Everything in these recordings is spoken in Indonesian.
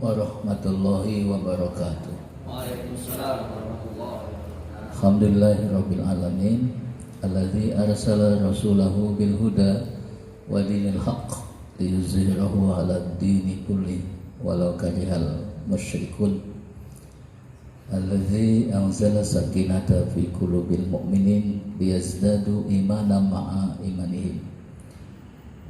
warahmatullahi wabarakatuh. Waalaikumsalam warahmatullahi wabarakatuh. Alhamdulillahirabbil alamin alladzi arsala rasulahu bil huda wa dinil haqq liyuzhirahu 'alad dini kulli walau karihal musyrikun. Alladzi anzala sakinata fi qulubil mu'minin liyazdadu imanan ma'a imanihim.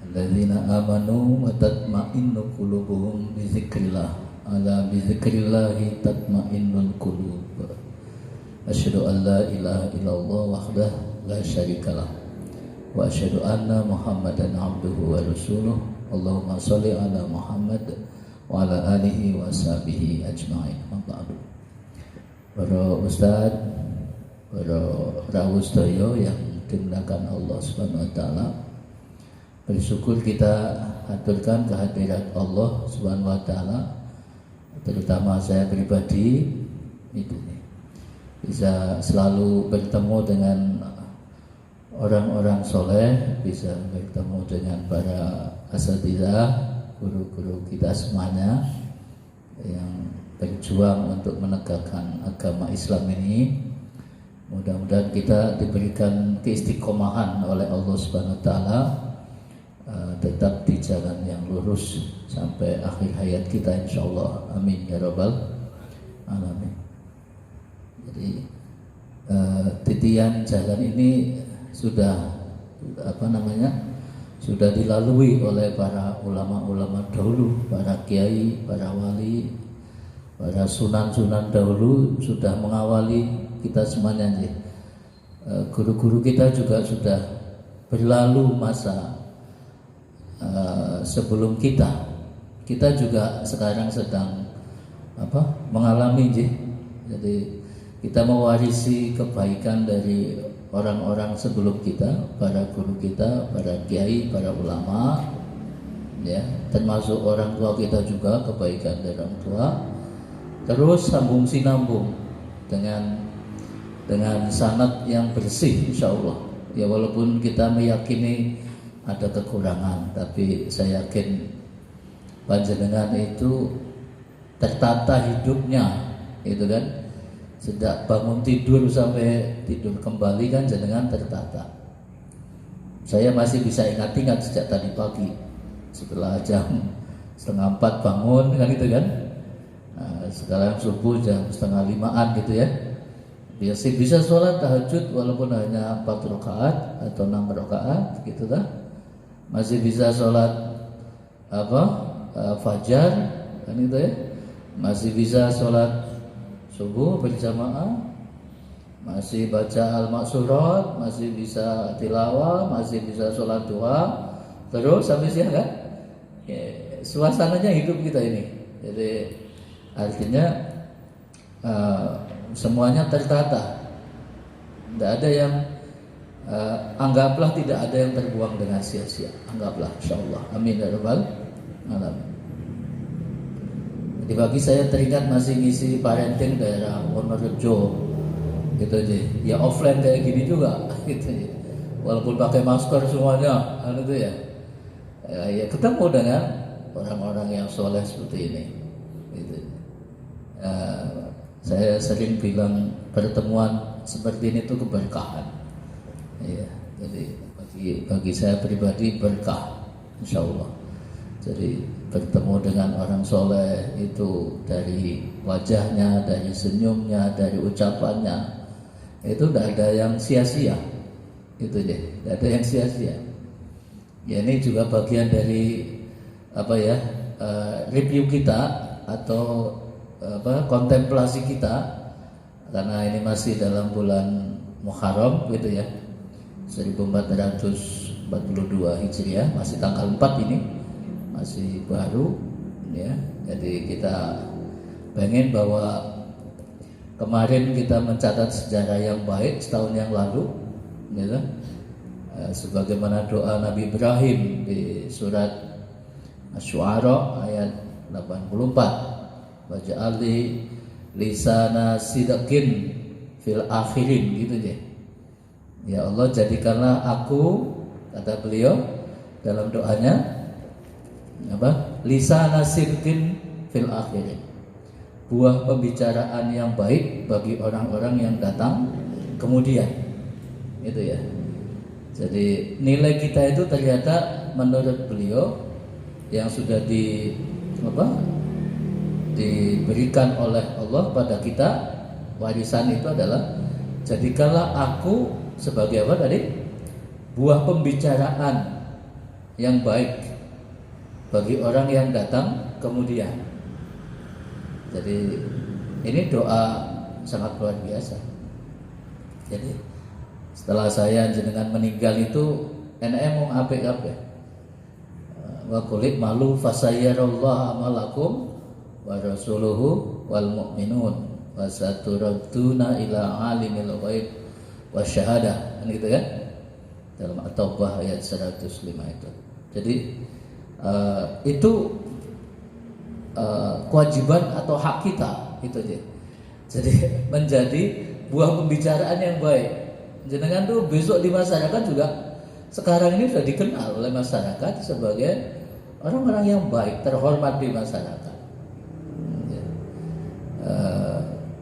Alladzina amanu wa tatma'innu qulubuhum bi dzikrillah. Ala bi dzikrillahi tatma'innul qulub. Asyhadu an la ilaha illallah wahdahu la syarikalah wa asyhadu anna Muhammadan abduhu wa rasuluh. Allahumma shalli ala Muhammad wa ala alihi wa sahbihi ajma'in. Ba'du. Para ustaz, para rawuh sedaya yang dimuliakan Allah Subhanahu wa taala, bersyukur kita haturkan kehadirat Allah Subhanahu wa taala, terutama saya pribadi itu bisa selalu bertemu dengan orang-orang soleh, bisa bertemu dengan para asatidzah, guru-guru kita semuanya yang berjuang untuk menegakkan agama Islam ini. Mudah-mudahan kita diberikan keistiqomahan oleh Allah Subhanahu wa taala, tetap di jalan yang lurus sampai akhir hayat kita insyaallah. Amin ya rabbal alamin. Jadi titian jalan ini sudah sudah dilalui oleh para ulama-ulama dahulu, para kiai, para wali, para sunan-sunan dahulu sudah mengawali kita semuanya. Guru-guru kita juga sudah berlalu masa sebelum kita. Kita juga sekarang sedang mengalami. Jadi kita mewarisi kebaikan dari orang-orang sebelum kita, para guru kita, para kiai, para ulama, ya, termasuk orang tua kita juga, kebaikan dari orang tua. Terus sambung sinambung dengan sanad yang bersih insyaallah. Ya, walaupun kita meyakini ada kekurangan, tapi saya yakin panjenengan itu tertata hidupnya, itu kan. Sejak bangun tidur sampai tidur kembali kan jenengan tertata. Saya masih bisa ingat-ingat sejak tadi pagi, setelah jam 3:30 bangun kan itu kan. Sekarang subuh jam 4:30 gitu ya. Biasa bisa sholat tahajud walaupun hanya 4 rakaat atau 6 rakaat gitu kan. Masih bisa sholat fajar kan itu ya. Masih bisa sholat subuh berjamaah, masih baca al-maksurat, masih bisa tilawah, masih bisa sholat duha, terus sampai siang kan? Ya, suasananya hidup kita ini. Jadi artinya semuanya tertata. Tidak ada yang anggaplah tidak ada yang terbuang dengan sia-sia. Anggaplah insyaallah. Amin ya rabbal alamin. Di pagi saya teringat masih ngisi parenting daerah Wonorejo gitu aja. Ya offline kayak gini juga gitu ya. Walaupun pakai masker semuanya gitu ya. Ya ketemu dengan orang-orang yang soleh seperti ini gitu. Saya sering bilang pertemuan seperti ini tuh keberkahan. Ya, jadi bagi saya pribadi berkah insyaallah. Jadi bertemu dengan orang soleh itu dari wajahnya, dari senyumnya, dari ucapannya, itu tidak ada yang sia-sia, itu deh, tidak ada yang sia-sia. Ya ini juga bagian dari review kita atau kontemplasi kita, karena ini masih dalam bulan Muharram gitu ya, 1442 Hijriah, masih tanggal 4 ini. Masih baru ya. Jadi kita pengen bahwa kemarin kita mencatat sejarah yang baik setahun yang lalu ya, sebagaimana doa Nabi Ibrahim di surat Asy-Syu'ara ayat 84, waj'alni lisana sidqin fil akhirin gitu deh. Ya Allah, jadikanlah aku, kata beliau dalam doanya, lisana sidqin fil akhirin. Buah pembicaraan yang baik bagi orang-orang yang datang kemudian. Itu ya. Jadi nilai kita itu ternyata menurut beliau yang sudah diberikan oleh Allah pada kita, warisan itu adalah jadikanlah aku sebagai apa tadi? Buah pembicaraan yang baik bagi orang yang datang kemudian. Jadi ini doa sangat luar biasa. Jadi setelah saya jenengan meninggal itu NM mau apik-apik. Wa kulit malu fasayarallahu amalakum wa rasuluhu wal mu'minun wa saturadduna ila alimil ghaib wasyahadah. Kan gitu kan? Dalam At-Taubah ayat 105 itu. Jadi itu kewajiban atau hak kita itu aja. Jadi menjadi buah pembicaraan yang baik. Jenengan tuh besok di masyarakat juga sekarang ini sudah dikenal oleh masyarakat sebagai orang-orang yang baik, terhormat di masyarakat.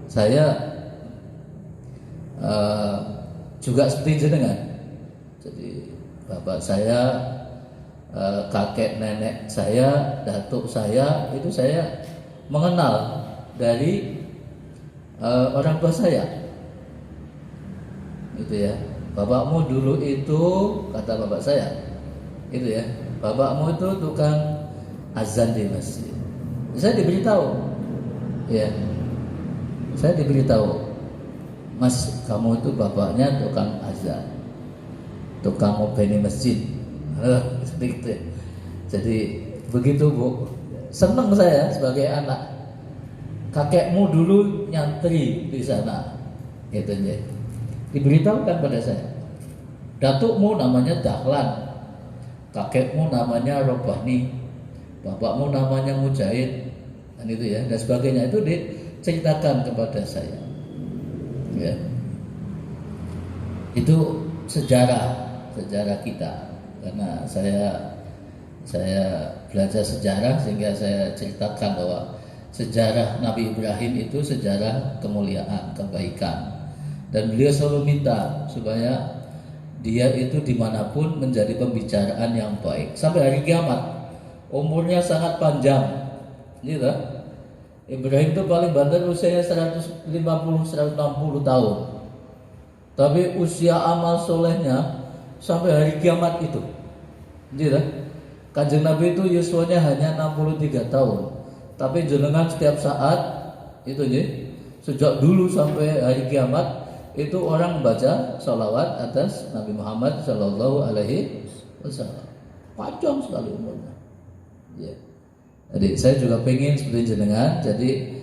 Saya juga seperti jenengan. Jadi bapak saya, kakek nenek saya, datuk saya itu saya mengenal dari orang tua saya. Itu ya, bapakmu dulu itu, kata bapak saya, itu ya, bapakmu itu tukang azan di masjid. Saya diberitahu, ya, saya diberitahu, Mas, kamu itu bapaknya tukang azan, tukang ngopeni masjid, seperti itu. Jadi begitu Bu, senang saya sebagai anak. Kakekmu dulu nyantri di sana, gitu ya. Diberitahukan pada saya, datukmu namanya Dahlan, kakekmu namanya Robani, bapakmu namanya Mujahid, dan itu ya, dan sebagainya itu diceritakan kepada saya. Ya. Itu sejarah kita, karena saya belajar sejarah sehingga saya ceritakan bahwa sejarah Nabi Ibrahim itu sejarah kemuliaan, kebaikan. Dan beliau selalu minta supaya dia itu dimanapun menjadi pembicaraan yang baik sampai hari kiamat. Umurnya sangat panjang, gitu. Ibrahim itu paling banter usianya 150-160 tahun. Tapi usia amal solehnya sampai hari kiamat itu, gitu. Kanjeng Nabi itu yuswanya hanya 63 tahun. Tapi jenengan setiap saat itu sejak dulu sampai hari kiamat itu orang baca sholawat atas Nabi Muhammad Sallallahu Alaihi Wasallam. Panjang sekali umurnya. Ya. Jadi saya juga pengen seperti jenengan. Jadi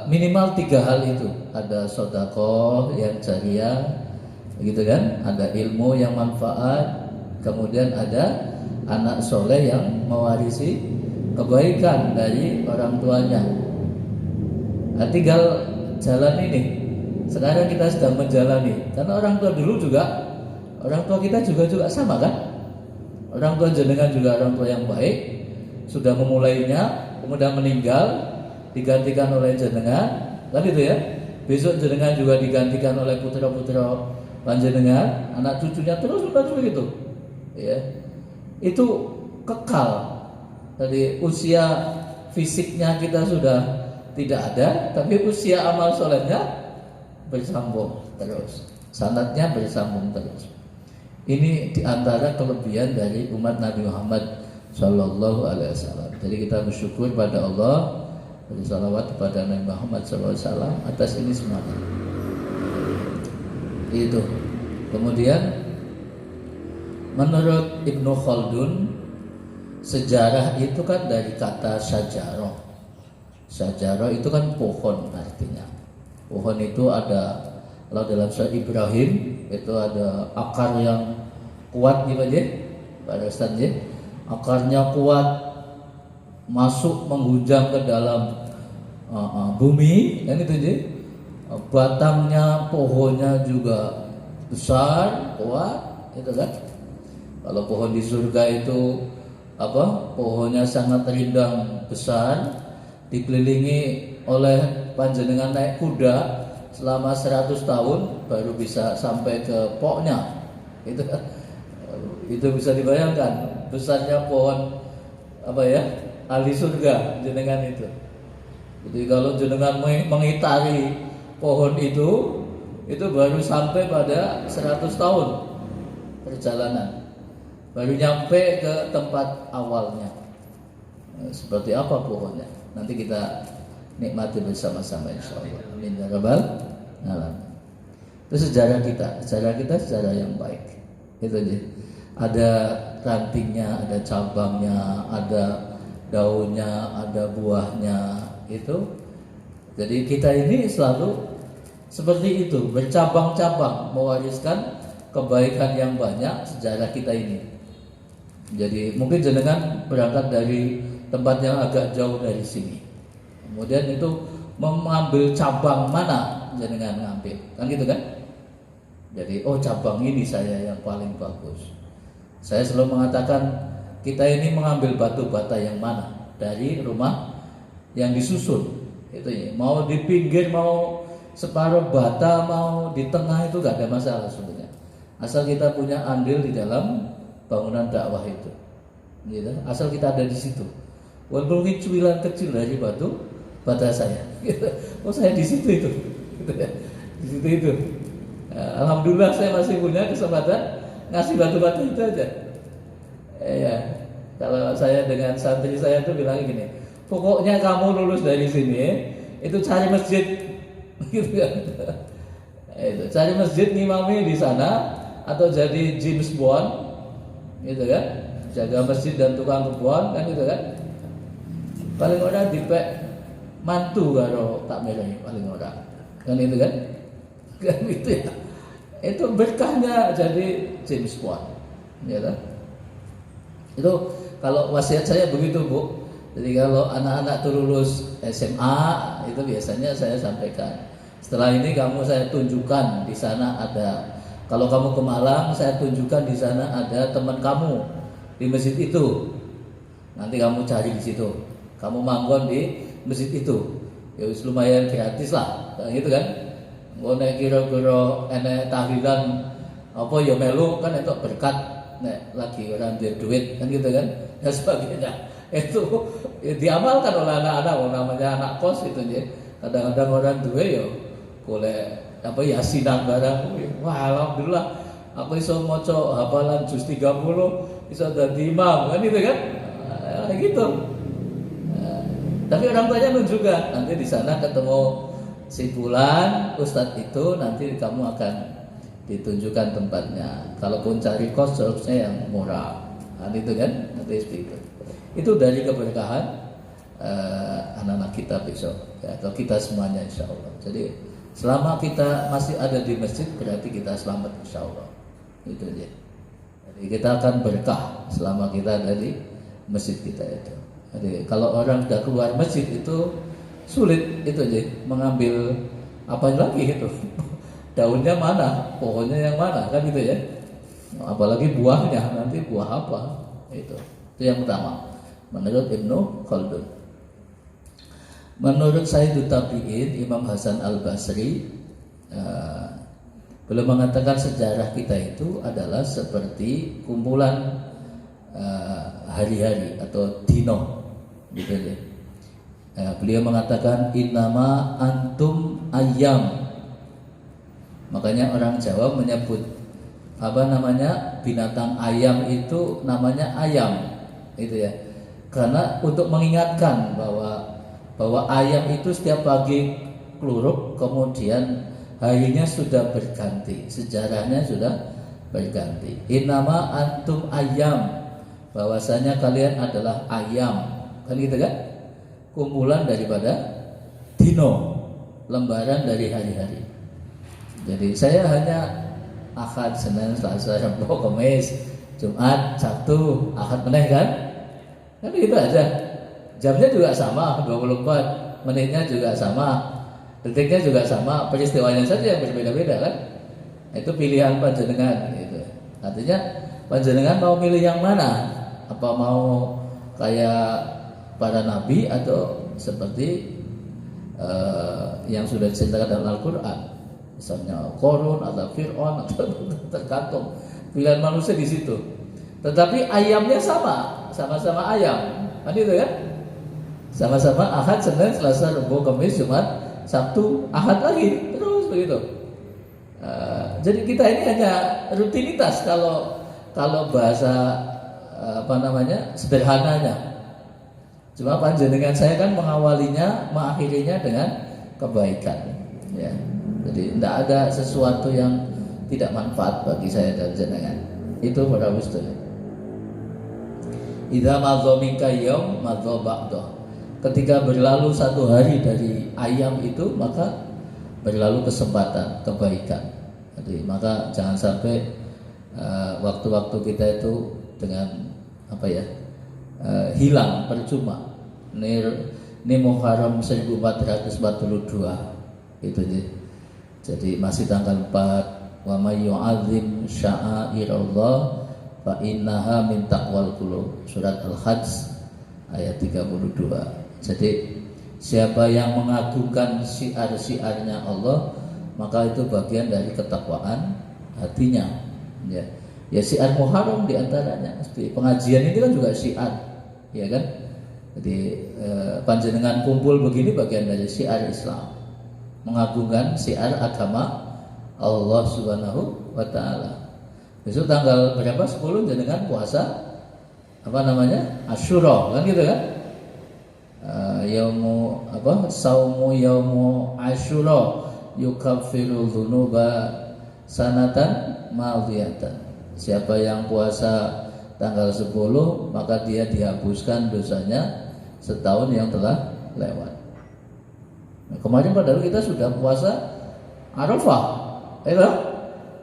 minimal 3 hal itu. Ada sedekah yang jariah, gitu kan? Ada ilmu yang manfaat. Kemudian ada anak soleh yang mewarisi kebaikan dari orang tuanya. Nah, tinggal jalan ini. Sekarang kita sedang menjalani, karena orang tua dulu juga, orang tua kita juga sama kan? Orang tua jenengan juga orang tua yang baik, sudah memulainya, kemudian meninggal, digantikan oleh jenengan, kan itu ya. Besok jenengan juga digantikan oleh putra-putra panjenengan, anak cucunya terus begitu. Ya, itu kekal. Jadi usia fisiknya kita sudah tidak ada, tapi usia amal solehnya bersambung terus, sanadnya bersambung terus. Ini diantara kelebihan dari umat Nabi Muhammad Sallallahu Alaihi Wasallam. Jadi kita bersyukur pada Allah, bersalawat kepada Nabi Muhammad Sallallahu Alaihi Wasallam atas ini semuanya. Itu. Kemudian menurut Ibnu Khaldun, sejarah itu kan dari kata syajarah. Syajarah itu kan pohon artinya. Pohon itu ada, kalau dalam surah Ibrahim itu ada akar yang kuat gitu aja, pada Ustaz ya. Akarnya kuat, masuk menghujam ke dalam bumi, kan itu aja. Batangnya pohonnya juga besar, kuat, itu kan. Kalau pohon di surga itu pohonnya sangat rindang, besar, dikelilingi oleh panjenengan naik kuda selama 100 tahun baru bisa sampai ke pokoknya. Itu bisa dibayangkan besarnya pohon ahli surga jenengan itu. Jadi kalau jenengan mengitari pohon itu baru sampai pada 100 tahun perjalanan, baru nyampe ke tempat awalnya. Seperti apa pohonnya? Nanti kita nikmati bersama-sama insyaallah. Amin ya rabbal alamin. Itu sejarah kita sejarah yang baik. Itu aja. Ada rantingnya, ada cabangnya, ada daunnya, ada buahnya itu. Jadi kita ini selalu seperti itu, bercabang-cabang mewariskan kebaikan yang banyak sejarah kita ini. Jadi mungkin jenengan berangkat dari tempat yang agak jauh dari sini. Kemudian itu mengambil cabang mana jenengan ngambil, kan gitu kan? Jadi cabang ini saya yang paling bagus. Saya selalu mengatakan kita ini mengambil batu bata yang mana dari rumah yang disusun. Itu ya. Mau di pinggir, mau separuh bata, mau di tengah itu gak ada masalah sebenarnya. Asal kita punya andil di dalam bangunan dakwah itu. Gitu. Asal kita ada di situ. Walaupun mungkin cuilan kecil dari batu bata saya. Gitu. Saya di situ itu. Gitu ya. Di situ itu. Alhamdulillah saya masih punya kesempatan ngasih batu-batu itu aja. Ya, kalau saya dengan santri saya tuh bilang gini, pokoknya kamu lulus dari sini, itu cari masjid, gitu kan? Itu cari masjid ngimami di sana, atau jadi James Bond, gitu kan? Jaga masjid dan tukang kebun, kan gitu kan? Paling orang dipek mantu karo tak merah, paling orang, kan itu kan? Kan gitu ya. Itu berkahnya jadi James Bond, ya kan? Itu kalau wasiat saya begitu Bu. Jadi kalau anak-anak tuh lulus SMA itu biasanya saya sampaikan, setelah ini kamu saya tunjukkan di sana ada. Kalau kamu ke Malang, saya tunjukkan di sana ada teman kamu di masjid itu. Nanti kamu cari di situ. Kamu manggon di masjid itu. Ya lumayan gratis lah, gitu kan? Nek kira-kira enek tahlilan apa ya melu kan itu berkat nek lagi orang duit kan gitu kan dan sebagainya. Itu ya, diamalkan oleh anak-anak, namanya anak kos itu ya. Kadang-kadang orang duit ya boleh yasinan barang. Wah alhamdulillah aku iso maca hafalan juz 30 iso dadi imam kan gitu kan. Gitu. Tapi orang tuanya menunjukkan nanti di sana ketemu si fulan, ustadz itu nanti kamu akan ditunjukkan tempatnya. Kalaupun cari kos seharusnya yang murah, nah, itu kan nanti seperti itu. Itu dari keberkahan anak-anak kita besok, ya, atau kita semuanya insya Allah. Jadi selama kita masih ada di masjid berarti kita selamat insya Allah. Itu aja. Jadi kita akan berkah selama kita ada di masjid kita itu. Jadi kalau orang sudah keluar masjid itu sulit itu aja mengambil apa lagi gitu. Daunnya mana, pohonnya yang mana kan gitu ya. Apalagi buahnya, nanti buah apa itu yang pertama menurut Ibnu Khaldun. Menurut Sayyidut Tabi'in Imam Hasan Al-Basri beliau mengatakan sejarah kita itu adalah seperti kumpulan hari-hari atau dino gitu ya. Beliau mengatakan innama antum ayam. Makanya orang Jawa menyebut binatang ayam itu namanya ayam, itu ya. Karena untuk mengingatkan bahwa ayam itu setiap pagi kluruk, kemudian harinya sudah berganti, sejarahnya sudah berganti. Innama antum ayam, bahwasanya kalian adalah ayam, kan gitu kan? Kumpulan daripada dino, lembaran dari hari-hari. Jadi saya hanya Ahad, Senin, Selasa, Rabu, Kamis, Jumat, Sabtu, Ahad meneh kan? Kan itu aja. Jamnya juga sama 24, menitnya juga sama, detiknya juga sama, peristiwanya saja yang berbeda-beda kan? Itu pilihan panjenengan gitu. Artinya panjenengan mau milih yang mana? Apa mau kayak para nabi atau seperti yang sudah diceritakan dalam Al-Quran, misalnya Korun atau Fir'aun atau tergantung pilihan manusia di situ. Tetapi ayamnya sama-sama ayam, kan itu kan? Sama-sama Ahad, Senin, Selasa, Rabu, Kamis, Jumat, Sabtu, Ahad lagi, terus begitu. Jadi kita ini hanya rutinitas kalau bahasa sederhananya. Cuma panjenengan saya kan mengawalinya, mengakhirinya dengan kebaikan. Ya, jadi tidak ada sesuatu yang tidak manfaat bagi saya dan jenengan. Itu para ustaz. Idza madza minka yaum madza ba'dah. Ketika berlalu satu hari dari ayam itu, maka berlalu kesempatan kebaikan. Jadi maka jangan sampai waktu-waktu kita itu dengan hilang percuma. Ini Muharram 1442 itu. Jadi masih tanggal 4. Wa may yu'azzim sya'airallah fa innaha min taqwal qulub. Surat Al-Hajj ayat 32. Jadi siapa yang mengagungkan syiar-syiarnya Allah, maka itu bagian dari ketakwaan hatinya. Ya syiar Muharram diantaranya. Pengajian ini kan juga syiar, ya kan? Jadi panjenengan kumpul begini bagian dari syiar Islam, mengagungkan syiar agama Allah Subhanahu wa Ta'ala. Besok tanggal berapa? 10 jenengan puasa Asyura, kan gitu kan? Saumu yaumu Asyura yukaffiru dzunuba sanatan madhiyatan. Siapa yang puasa tanggal 10, maka dia dihapuskan dosanya setahun yang telah lewat. Nah, kemarin padahal kita sudah puasa Arafah,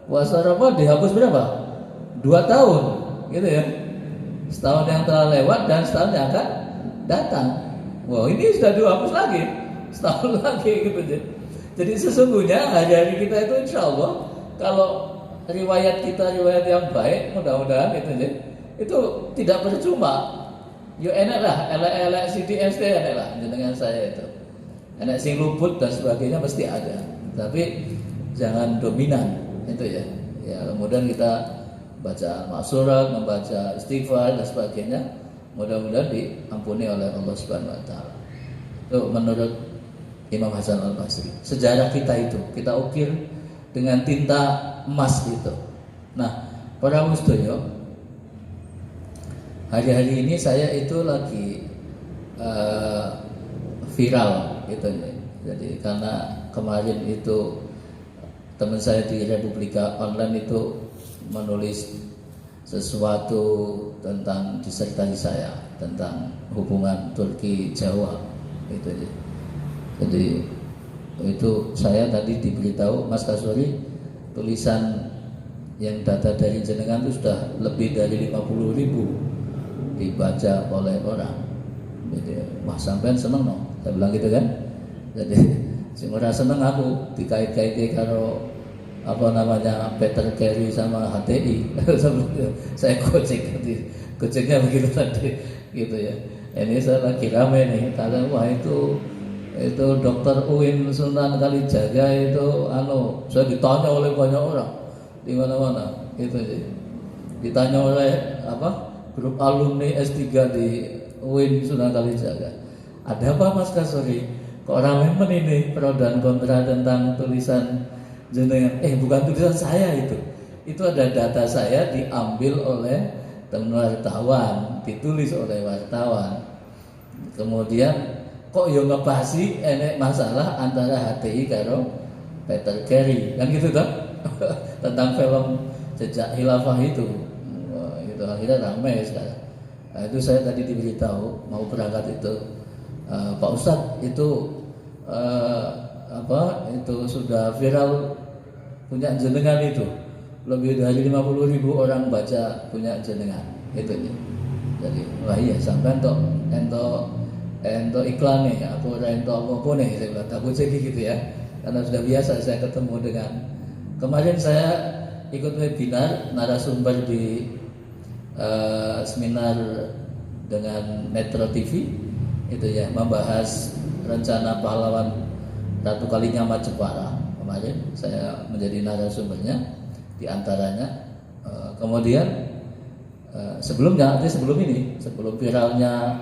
puasa Arafah dihapus berapa? 2 tahun, gitu ya. Setahun yang telah lewat dan setahun yang akan datang. Wow, ini sudah dihapus lagi, setahun lagi gitu. Jadi sesungguhnya hari-hari kita itu insya Allah, kalau riwayat kita riwayat yang baik, mudah-mudahan itu tidak percuma. Yo enak lah, elek-elek CDST enak lah dengan saya itu. Enak sing luput dan sebagainya mesti ada. Tapi jangan dominan itu ya. Ya kemudian kita baca maksurat, membaca istighfar dan sebagainya. Mudah-mudahan diampuni oleh Allah Subhanahu wa Ta'ala. Itu menurut Imam Hasan Al-Basri. Sejarah kita itu kita ukir dengan tinta emas itu. Nah, para musdoyo, hari-hari ini saya itu lagi viral gitu ya. Jadi karena kemarin itu teman saya di Republika Online itu menulis sesuatu tentang disertasi saya tentang hubungan Turki Jawa gitu ya. Jadi itu saya tadi diberitahu Mas Kasuri, tulisan yang data dari jenengan itu sudah lebih dari 50.000 dibaca oleh orang. Jadi wah sampean seneng no, saya bilang gitu kan. Jadi sing ora seneng aku dikait-kaiti karo Peter Carey sama HTI. Saya gojeknya begitu tadi gitu ya. Ini saya lagi rame nih karena wah itu Dr. Uin Sunan Kalijaga itu saya ditanya oleh banyak orang di mana-mana gitu ya. Ditanya oleh grup alumni S3 di Uin Sunan Kalijaga. Ada apa Mas Kasuri? Kok ramai ini pro dan kontra tentang tulisan jenengan? Bukan tulisan saya itu. Itu ada data saya diambil oleh teman wartawan, ditulis oleh wartawan. Kemudian kok yo ngebahasi enek masalah antara HTI karo Peter Carey, kan gitu toh? Tentang film Jejak Khilafah itu. Wah, itu akhirnya ramai sekarang. Nah, itu saya tadi diberitahu mau berangkat itu Pak Ustadz itu itu sudah viral punya jenengan itu. Lebih dari 50.000 orang baca punya jenengan itu. Jadi wah iya sampai ento iklan nih, aku ento apa nih, saya bilang takut jadi gitu ya, karena sudah biasa saya ketemu dengan. Kemarin saya ikut webinar narasumber di seminar dengan Metro TV itu ya, membahas rencana pahlawan Ratu Kalinyamat Jepara. Kemarin saya menjadi narasumbernya di antaranya. Kemudian sebelumnya, sebelum viralnya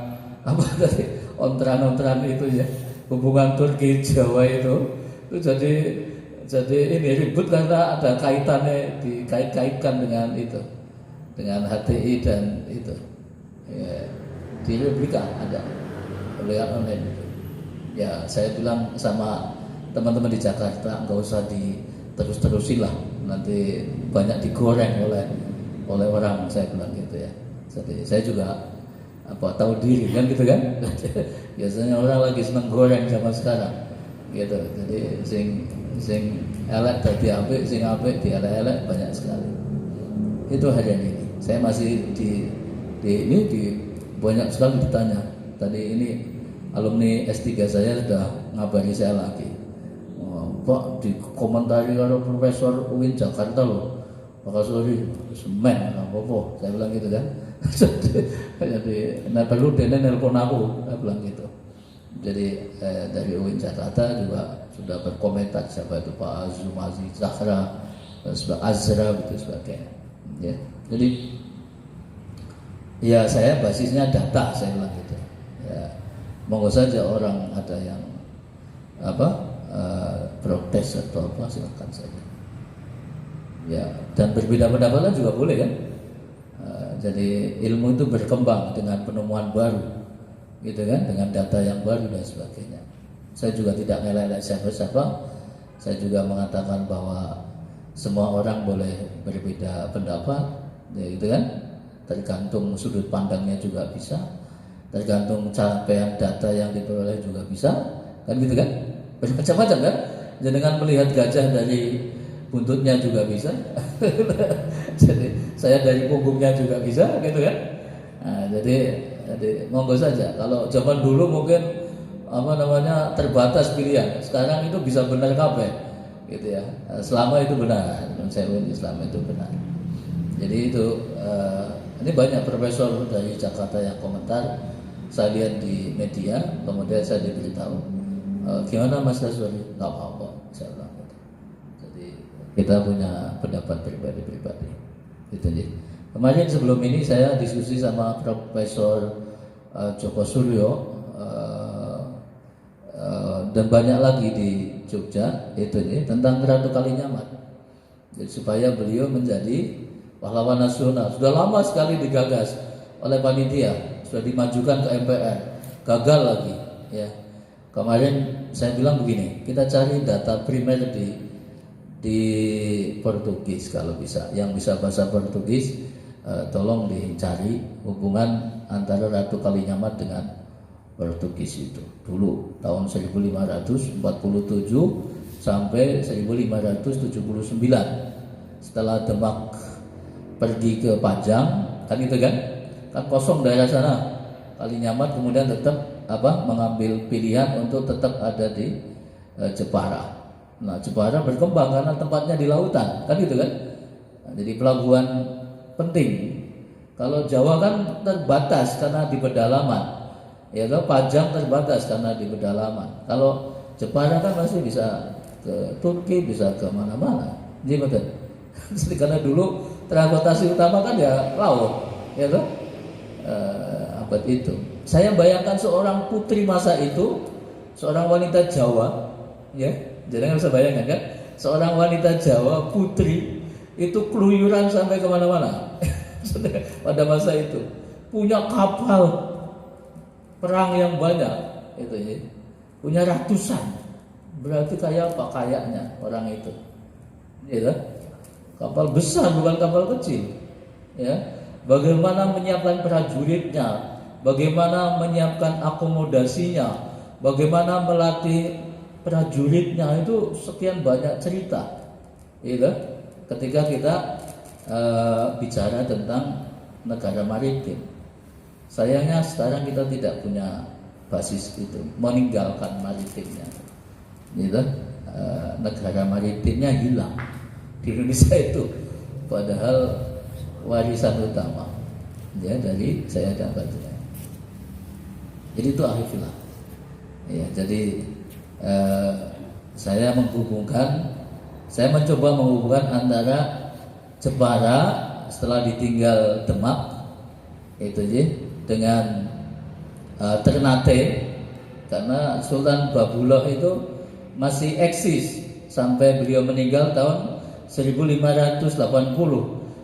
apa tadi, ontran itu ya, hubungan Turki Jawa itu jadi ini ribut karena ada kaitannya, dikait-kaitkan dengan itu, dengan HTI dan itu ya, di Republika ada oleh online itu. Ya saya bilang sama teman-teman di Jakarta, nggak usah diterus-terusin lah, nanti banyak digoreng oleh orang, saya bilang gitu ya. Jadi saya juga tahu diri kan gitu kan. Biasanya orang lagi seneng goreng zaman sekarang gitu. Jadi sing elek dadi apik, sing apik dielek-elek banyak sekali. Itu harian ini. Saya masih di banyak sekali ditanya. Tadi ini alumni S3 saya sudah ngabari saya lagi. Pak, di komentari kalau Profesor UIN Jakarta loh, Pak Suri semen apa-apa, saya bilang gitu kan. Jadi perlu dene nelpon aku, saya bilang gitu. Jadi dari UIN Jakarta juga sudah berkomentar, siapa itu Pak Azum Aziz Zahra, Azra gitu sebagainya. Ya. Jadi ya saya basisnya data, saya bilang gitu. Ya, monggo saja orang ada yang protes atau apa, silakan saja. Ya, dan berbeda pendapat juga boleh kan. Jadi ilmu itu berkembang dengan penemuan baru, gitu kan, dengan data yang baru dan sebagainya. Saya juga tidak ngelak siapa-siapa. Saya juga mengatakan bahwa semua orang boleh berbeda pendapat, ya gitu kan. Tergantung sudut pandangnya juga bisa, tergantung capaian data yang diperoleh juga bisa, kan gitu kan. Macam-macam kan. Jangan melihat gajah dari buntutnya juga bisa. Jadi saya dari punggungnya juga bisa, gitu kan. Nah, jadi monggo saja. Kalau zaman dulu mungkin terbatas pilihan. Sekarang itu bisa benar kabeh, gitu ya. Selama itu benar, saya Islam itu benar. Jadi itu ini banyak profesor dari Jakarta yang komentar. Saya lihat di media, kemudian saya diberitahu, gimana Mas Rasuli? Nggak apa-apa, saya bilang gitu. Jadi kita punya pendapat pribadi-pribadi. Gitu nih. Kemarin sebelum ini saya diskusi sama Profesor Joko Suryo dan banyak lagi di Jogja itu nih tentang Ratu Kalinyamat. Jadi supaya beliau menjadi pahlawan nasional. Sudah lama sekali digagas oleh panitia, sudah dimajukan ke MPR, gagal lagi. Ya. Kemarin saya bilang begini, kita cari data primer di Portugis kalau bisa. Yang bisa bahasa Portugis, tolong dicari hubungan antara Ratu Kalinyamat dengan Portugis itu. Dulu tahun 1547 sampai 1579. Setelah Demak pergi ke Pajang, kan itu kan kosong daerah sana. Kalinyamat kemudian tetap mengambil pilihan untuk tetap ada di Jepara. Nah, Jepara berkembang karena tempatnya di lautan, kan gitu kan. Nah, jadi pelabuhan penting. Kalau Jawa kan terbatas karena di pedalaman, ya kan. Pajang terbatas karena di pedalaman. Kalau Jepara kan masih bisa ke Turki, bisa ke mana-mana. Jadi betul. Jadi karena dulu transportasi utama kan ya laut, ya kan. Abad itu. Saya bayangkan seorang putri masa itu, seorang wanita Jawa, ya. Jadi nggak bisa bayangkan kan, seorang wanita Jawa putri itu keluyuran sampai kemana-mana pada masa itu, punya kapal perang yang banyak, itu ya, punya ratusan, berarti kayak apa kayaknya orang itu, ya, kapal besar bukan kapal kecil, ya. Bagaimana menyiapkan prajuritnya, bagaimana menyiapkan akomodasinya, bagaimana melatih prajuritnya, itu sekian banyak cerita, gitu. Ketika kita bicara tentang negara maritim, sayangnya sekarang kita tidak punya basis itu, meninggalkan maritimnya, gitu. Negara maritimnya hilang di Indonesia itu, padahal warisan utama ya dari saya dapatnya. Jadi itu arifillah. Ya, jadi saya mencoba menghubungkan antara Jepara setelah ditinggal Demak itu aja dengan Ternate, karena Sultan Babullah itu masih eksis sampai beliau meninggal tahun 1580.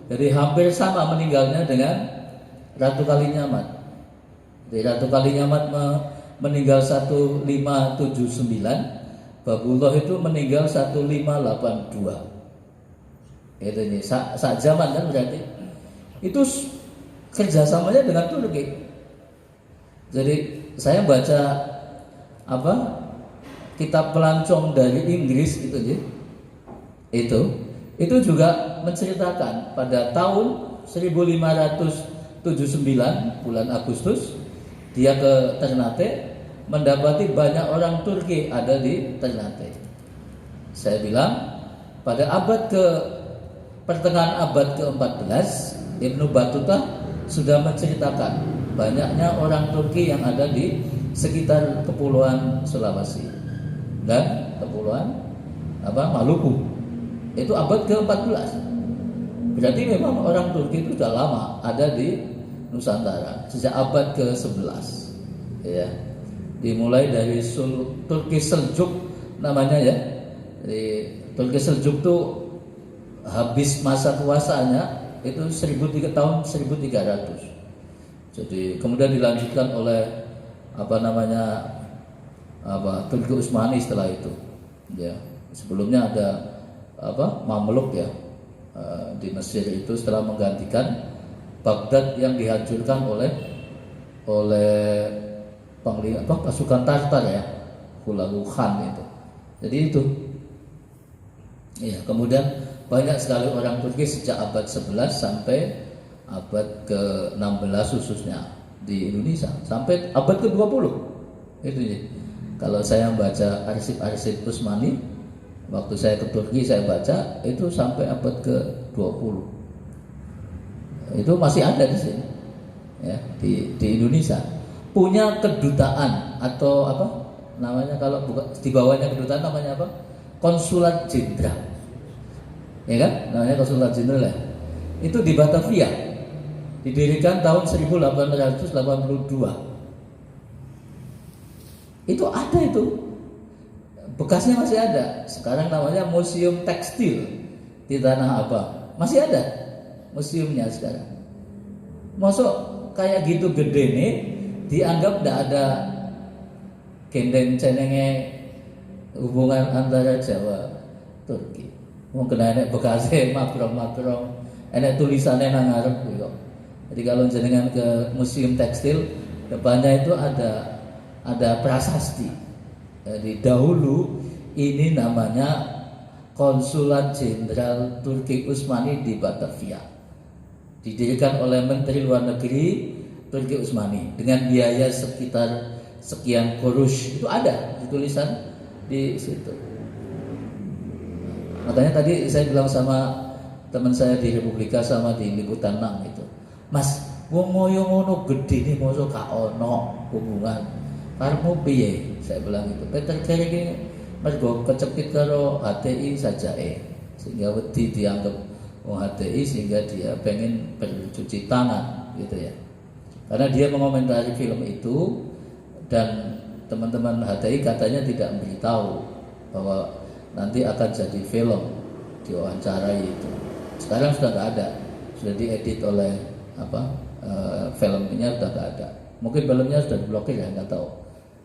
Jadi hampir sama meninggalnya dengan Ratu Kalinyamat. Jadi Ratu Kalinyamat meninggal 1579, Babullah itu meninggal 1582. Itu ini saat zaman kan, berarti itu kerjasamanya dengan Turki. Jadi saya baca kitab pelancong dari Inggris itu juga menceritakan pada tahun 1579 bulan Agustus dia ke Ternate, mendapati banyak orang Turki ada di Ternate. Saya bilang pada pertengahan abad ke-14 Ibnu Battuta sudah menceritakan banyaknya orang Turki yang ada di sekitar kepulauan Sulawesi dan kepulauan Maluku. Itu abad ke-14. Berarti memang orang Turki itu sudah lama ada di Nusantara sejak abad ke-11. Ya. Dimulai dari Turki Seljuk namanya ya. Jadi Turki Seljuk itu habis masa kuasanya itu tahun 1300. Jadi kemudian dilanjutkan oleh Turki Utsmani setelah itu. Ya, sebelumnya ada Mamluk ya di Mesir itu setelah menggantikan Baghdad yang dihancurkan oleh pasukan Tartar ya, Hulagu Khan itu. Jadi itu. Ya, kemudian banyak sekali orang Turki sejak abad 11 sampai abad ke-16 khususnya di Indonesia sampai abad ke-20. Itu ya. Kalau saya baca arsip-arsip Utsmani, waktu saya ke Turki saya baca itu sampai abad ke-20. Itu masih ada di sini. Ya, di Indonesia. Punya kedutaan atau kalau bukan di bawahnya kedutaan namanya konsulat jenderal. Ya kan, namanya konsulat jenderal ya. Itu di Batavia, didirikan tahun 1882. Itu ada itu, bekasnya masih ada. Sekarang namanya Museum Tekstil di Tanah Abang, masih ada museumnya sekarang. Masuk kayak gitu gede nih, dianggap tidak ada gendeng cenenge hubungan antara Jawa Turki. Mungkin enek bekasnya makrong-makrong, enek tulisannya nang ngarep gitu. Jadi kalau jenengan ke Museum Tekstil, depannya itu ada prasasti. Jadi dahulu ini namanya Konsulat Jenderal Turki Utsmani di Batavia. Didirikan oleh Menteri Luar Negeri Turki Utsmani dengan biaya sekitar sekian kurush. Itu ada di tulisan di situ. Makanya tadi saya bilang sama teman saya di Republika sama di Liputan 6 itu, Mas, wong moyo ngono gede nih mosok gak ono hubungan. Karepmu piye? Saya bilang itu. Peter Carey iki mergo kecepit karo HTI saja sehingga wedi dianggap HTI sehingga dia pengen bercuci tangan gitu ya. Karena dia mengomentari film itu dan teman-teman HTI katanya tidak memberitahu bahwa nanti akan jadi film diwawancarai itu. Sekarang sudah nggak ada, sudah diedit oleh filmnya sudah nggak ada. Mungkin filmnya sudah diblokir ya, nggak tahu.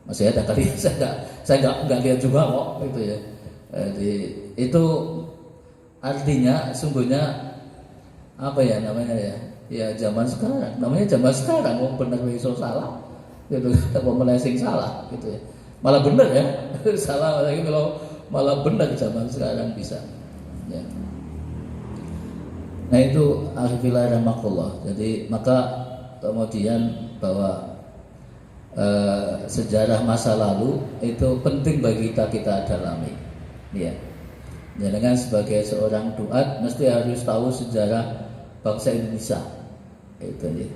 Masih ada kali, saya nggak lihat juga kok itu ya. Jadi itu artinya sungguhnya namanya ya? Ya zaman sekarang, namanya zaman sekarang. Mau benar iso salah, gitu. Mau melenceng salah, gitu ya. Malah benar ya, salah lagi kalau malah benar zaman sekarang bisa. Ya. Nah itu akhirnya rahmatullah. Jadi maka kemudian bahwa sejarah masa lalu itu penting bagi kita dalami. Ya. Jangan sebagai seorang duat mesti harus tahu sejarah bangsa Indonesia. Itu ya.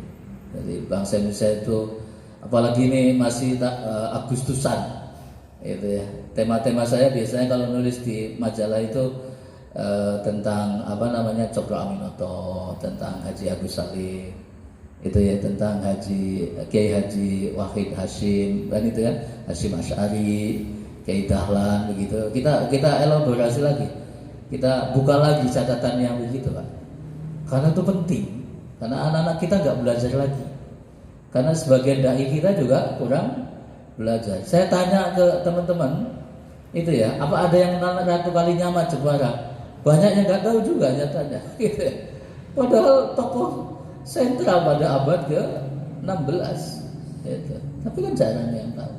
Jadi bangsa Indonesia itu Apalagi ini masih Agustusan, itu ya. Tema-tema saya biasanya kalau nulis di majalah itu tentang apa namanya Cokro Aminoto, tentang Haji Agus Salim, itu ya, tentang Kiai Haji Wahid Hashim, kan itu ya, Hashim Asy'ari, Kiai Dahlan, begitu. Kita elaborasi lagi, kita buka lagi catatan yang begitu Pak, karena itu penting, karena anak-anak kita nggak belajar lagi, karena sebagian dai kita juga kurang belajar. Saya tanya ke teman-teman itu ya, apa ada yang kenal Ratu Kalinyama Jepara? Banyak yang nggak tahu juga nyatanya, gitu ya. Padahal tokoh sentral pada abad ke-16 gitu. Tapi kan jarang yang tahu.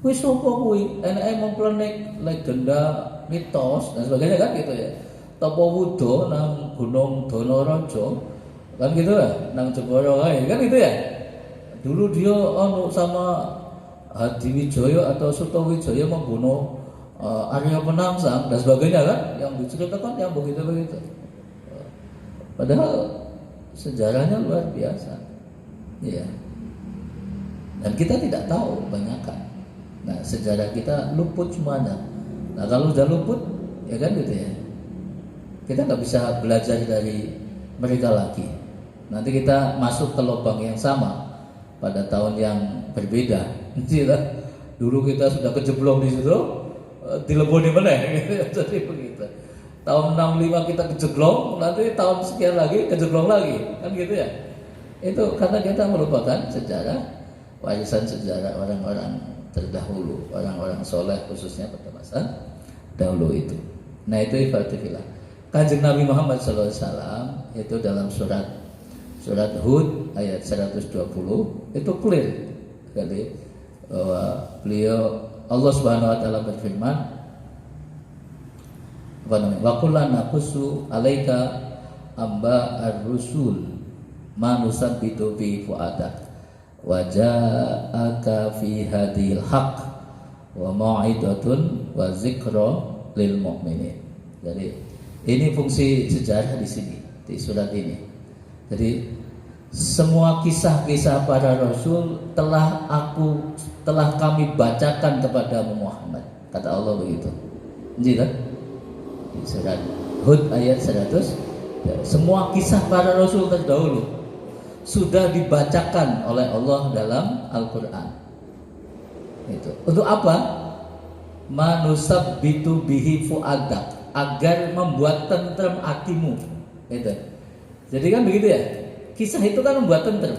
Wis sapa kuwi? Enake memplenik legenda, mitos dan sebagainya kan gitu ya. Tapa Wudo nang Gunung Donorojo kan gitu ya, nang Jepara kae kan gitu ya. Dulu dia sama Hadiwijaya atau Sutowijaya membunuh Arya Penangsang dan sebagainya kan, yang diceritakan yang begitu-begitu. Padahal sejarahnya luar biasa, ya. Dan kita tidak tahu kebanyakan. Nah, sejarah kita luput semuanya. Nah, kalau sudah luput, ya kan gitu ya. Kita nggak bisa belajar dari mereka lagi. Nanti kita masuk ke lubang yang sama pada tahun yang berbeda. Dulu kita sudah kejeblong di situ, dileboni mana? Jadi begitu. Tahun 65 kita kejeglong, nanti tahun sekian lagi kejeglong lagi, kan gitu ya. Itu karena kita merupakan sejarah, warisan sejarah orang-orang terdahulu, orang-orang soleh khususnya pada masa dahulu itu. Nah itu ibadah. Kanjeng Nabi Muhammad SAW itu dalam surat Hud ayat 120 itu clear, jadi bahwa beliau Allah Subhanahu Wa Taala berfirman, wa kullan naqussu 'alaika amba ar-rusul ma nusabbitu bi fuadak wa ja'aka fi hadhil haqq wa mau'idatun wa dzikra lil mu'minin. Jadi ini fungsi sejarah di sini, di surat ini. Jadi semua kisah-kisah para rasul telah kami bacakan kepada Muhammad, kata Allah begitu. Jadi surat Hud ayat 100, semua kisah para rasul terdahulu sudah dibacakan oleh Allah dalam Al-Quran. Itu untuk apa? Manusabbitu bihi fuadak, agar membuat tentrem hatimu. Itu. Jadi kan begitu ya. Kisah itu kan membuat tentrem.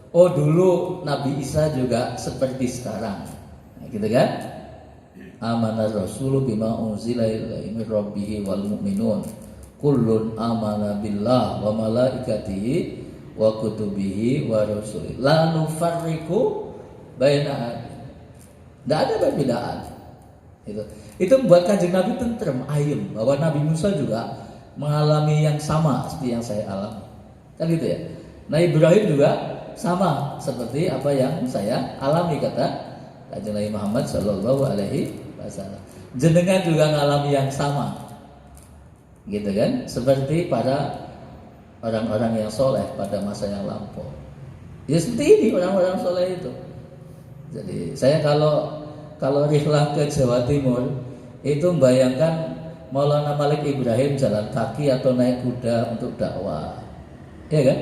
Oh dulu Nabi Isa juga seperti sekarang, nah, gitu kan? Amana Rasulu bima unzila ilaihi min rabbih wal mu'minun kullun amana billah wa malaikatihi wa kutubihi wa rusulihi la nufarriqu baina ahadin. Tidak ada perbedaan. Itu membuat kanjeng Nabi tentrem, ayem, bahwa Nabi Musa juga mengalami yang sama seperti yang saya alami. Kan gitu ya. Nah Ibrahim juga sama seperti apa yang saya alami, kata kanjeng Nabi Muhammad Sallallahu Alaihi Wasallam. Jenengan juga mengalami yang sama, gitu kan? Seperti para orang-orang yang soleh pada masa yang lampau. Ya seperti ini orang-orang soleh itu. Jadi saya kalau rihlah ke Jawa Timur itu membayangkan Maulana Malik Ibrahim jalan kaki atau naik kuda untuk dakwah, ya kan?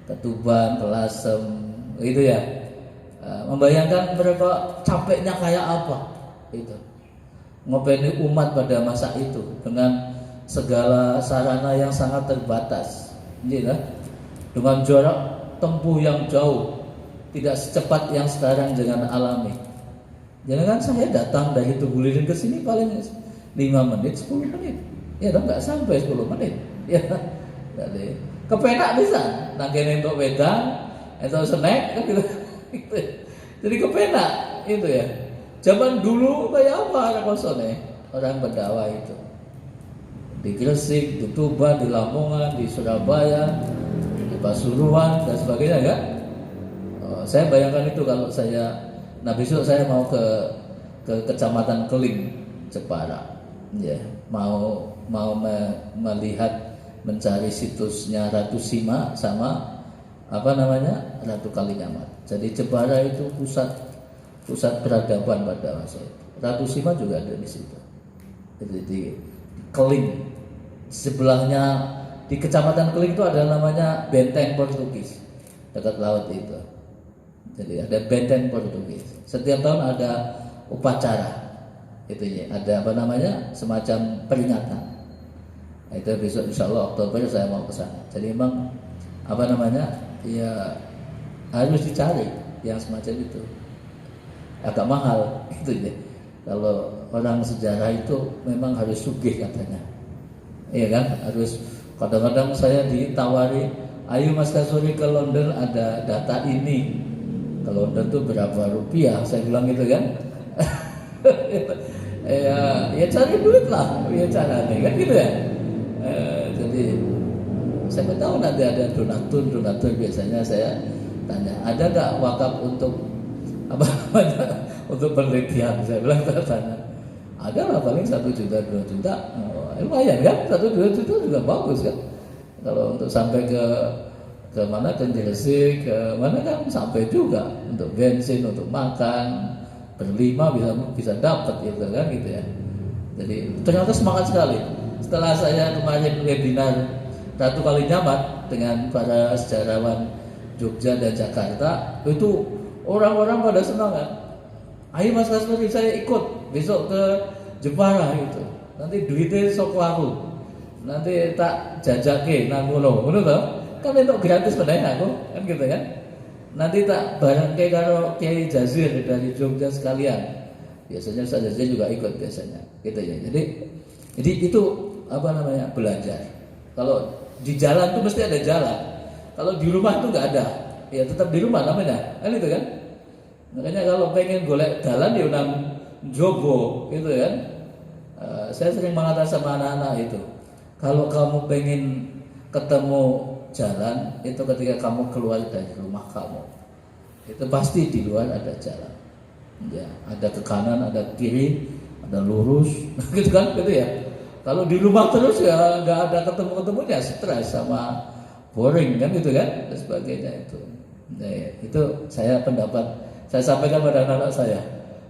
Ke Tuban, ke Lasem, gitu ya. Membayangkan berapa capeknya kayak apa itu. Ngopeni umat pada masa itu dengan segala sarana yang sangat terbatas, gitu kan? Dengan jarak tempuh yang jauh, tidak secepat yang sekarang dengan alami. Jadi kan saya datang dari Tugulidin ke sini paling 5 menit, 10 menit. Ya dong, nggak sampai 10 menit. Ya, jadi kepenak bisa. Nangkene untuk wedang, atau snack kan gitu. Jadi kepenak itu ya. Zaman dulu kayak apa orang kosone, orang berdakwah itu. Di Gresik, di Tuban, di Lamongan, di Surabaya, di Pasuruan dan sebagainya kan. Saya bayangkan itu kalau saya, nah besok saya mau ke Kecamatan Keling, Jepara, ya, mau melihat, mencari situsnya Ratu Sima sama Ratu Kalinyamat. Jadi Jepara itu pusat peradaban pada masa itu. Ratu Sima juga ada di situ. Jadi di Keling sebelahnya di Kecamatan Keling itu ada namanya benteng Portugis dekat laut itu. Jadi ada benteng Portugis. Setiap tahun ada upacara. Itu ya, ada semacam peringatan. Nah, itu besok insyaallah Oktober saya mau ke sana. Jadi memang ya harus dicari yang semacam itu. Agak mahal itu ya. Kalau orang sejarah itu memang harus sugih katanya. Iya kan? Harus kadang-kadang saya ditawari, "Ayo Mas Kasuri ke London, ada data ini." Ke London tuh berapa rupiah? Saya bilang gitu kan. ya cari duit lah, ya caranya kan gitu ya. Jadi saya tahu nanti ada donatur biasanya saya tanya, ada nggak wakaf untuk untuk penelitian? Saya bilang tanya, ada lah paling 1 juta 2 juta, lumayan kan, 1-2 juta juga bagus kan. Kalau untuk sampai ke mana ke Gresik, ke mana kan sampai juga untuk bensin, untuk makan berlima bisa dapat gitu kan gitu ya. Jadi ternyata semangat sekali. Setelah saya kemarin webinar Ratu Kalinyamat dengan para sejarawan Jogja dan Jakarta, itu orang-orang pada semangat. Ayo Mas Kasuri, saya ikut besok ke Jepara gitu. Nanti duitnya soko aku. Nanti tak jajake nang ngono to. Kan itu gratis padahal aku, kan gitu kan. Nanti tak bareng karo Kiai Jazir dari Jogja sekalian. Biasanya Ustaz Jazir juga ikut biasanya, gitu ya. Jadi itu belajar. Kalau di jalan tuh mesti ada jalan. Kalau di rumah tuh nggak ada, ya tetap di rumah namanya, kan itu kan. Makanya kalau pengen golek jalan ya nang jogo, gitu kan. Saya sering mengatakan sama anak-anak itu, kalau kamu pengen ketemu jalan itu ketika kamu keluar dari rumah kamu, itu pasti di luar ada jalan. Ya, ada ke kanan, ada ke kiri, ada lurus, gitu kan, gitu ya. Kalau di rumah terus ya nggak ada ketemu-ketemunya, stres sama boring kan, gitu kan, dan sebagainya itu. Nah, itu saya sampaikan pada anak-anak saya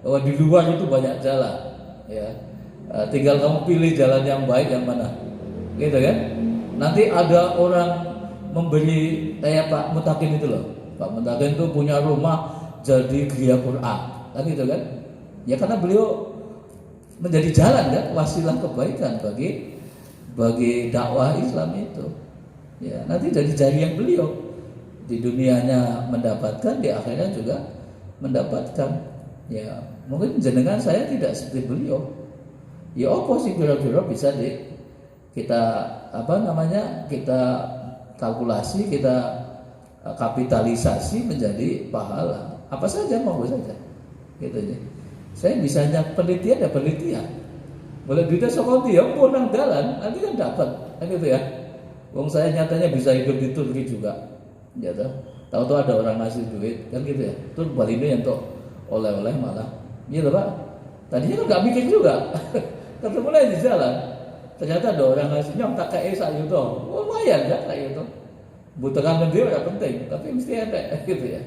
bahwa di luar itu banyak jalan, ya. Tinggal kamu pilih jalan yang baik yang mana, gitu kan. Nanti ada orang memberi kayak Pak Mutakin itu loh. Pak Mutakin itu punya rumah jadi geria Quran, kan gitu kan? Ya karena beliau menjadi jalan kan, wasilah kebaikan bagi dakwah Islam itu. Ya nanti jadi jaringan beliau di dunianya mendapatkan, di akhirnya juga mendapatkan. Ya mungkin jenengan saya tidak seperti beliau. Ya apa sih kira-kira bisa kita kalkulasi, kita kapitalisasi menjadi pahala. Apa saja, monggo saja. Gitu aja. Saya bisanya penelitian ya penelitian. Boleh duitnya sokonti ya, mau nang dalan, nanti kan dapat. Kan gitu ya. Wong saya nyatanya bisa hidup di Turki juga. Ya tahu ada orang ngasih duit, kan gitu ya. Terus balinya yang oleh-oleh malah. Iya Pak. Tadinya kan nggak mikir juga. Ketemu lagi di jalan. Ternyata ada orang ngasih nyong tak kayak saya itu, lumayan kan kayak itu. Butuhkan dia tidak penting, tapi mesti ada gitu ya.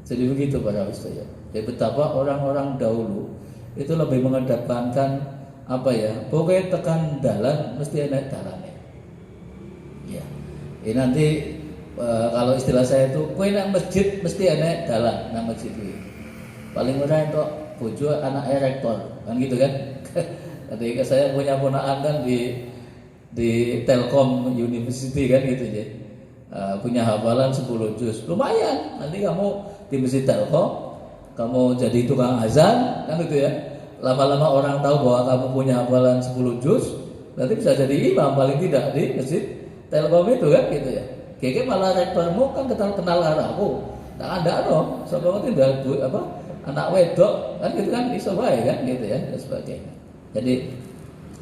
Jadi begitu para ustaz ya. Betapa orang-orang dahulu itu lebih mengedepankan pokoknya tekan dalan mesti ada dalannya. Ya. Ini nanti kalau istilah saya itu, kowe nang masjid mesti ada dalan nang masjid itu. Paling mudah itu bojo anak rektor, kan gitu kan. Ketika saya punya ponakan kan di Telkom University kan gitu ya, punya hafalan 10 juz, lumayan. Nanti kamu di masjid Telkom, kamu jadi tukang azan kan gitu ya. Lama-lama orang tahu bahwa kamu punya hafalan 10 juz, nanti bisa jadi imam paling tidak di masjid Telkom itu kan gitu ya. Kayaknya malah rektormu kan kenal aku, tak ada dong. Soalnya tidak anak wedok kan gitu kan iso bae kan gitu ya dan sebagainya. Jadi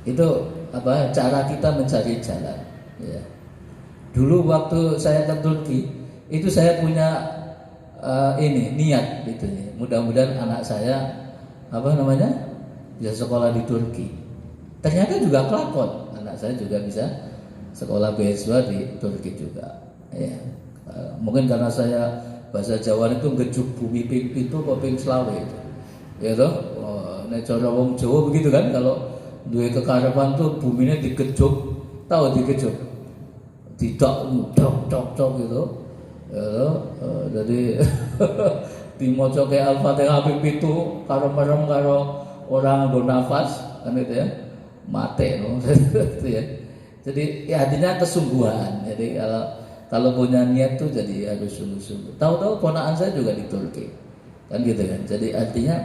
itu cara kita mencari jalan ya. Dulu waktu saya ke Turki itu saya punya niat gitu ya. Mudah-mudahan anak saya bisa sekolah di Turki. Ternyata juga kelakon, anak saya juga bisa sekolah beasiswa di Turki juga ya. Mungkin karena saya bahasa Jawa itu ngejuk bumi ping pitu apa ping selawe itu. Ya toh, nek cara wong Jawa begitu kan, kalau duwe kekarepan tuh buminya digejuk, tahu digejuk. Tidak dok gitu. Ya toh, jadi dimoco kayak Al-Fatihah ping pitu karo-karo karo orang nggo nafas kan itu ya. Mate loh. Gitu ya. Jadi ya artinya kesungguhan. Jadi kalau punya niat tuh jadi harus sungguh-sungguh. Tahu-tahu ponakan saya juga di Turki, kan gitu kan. Jadi artinya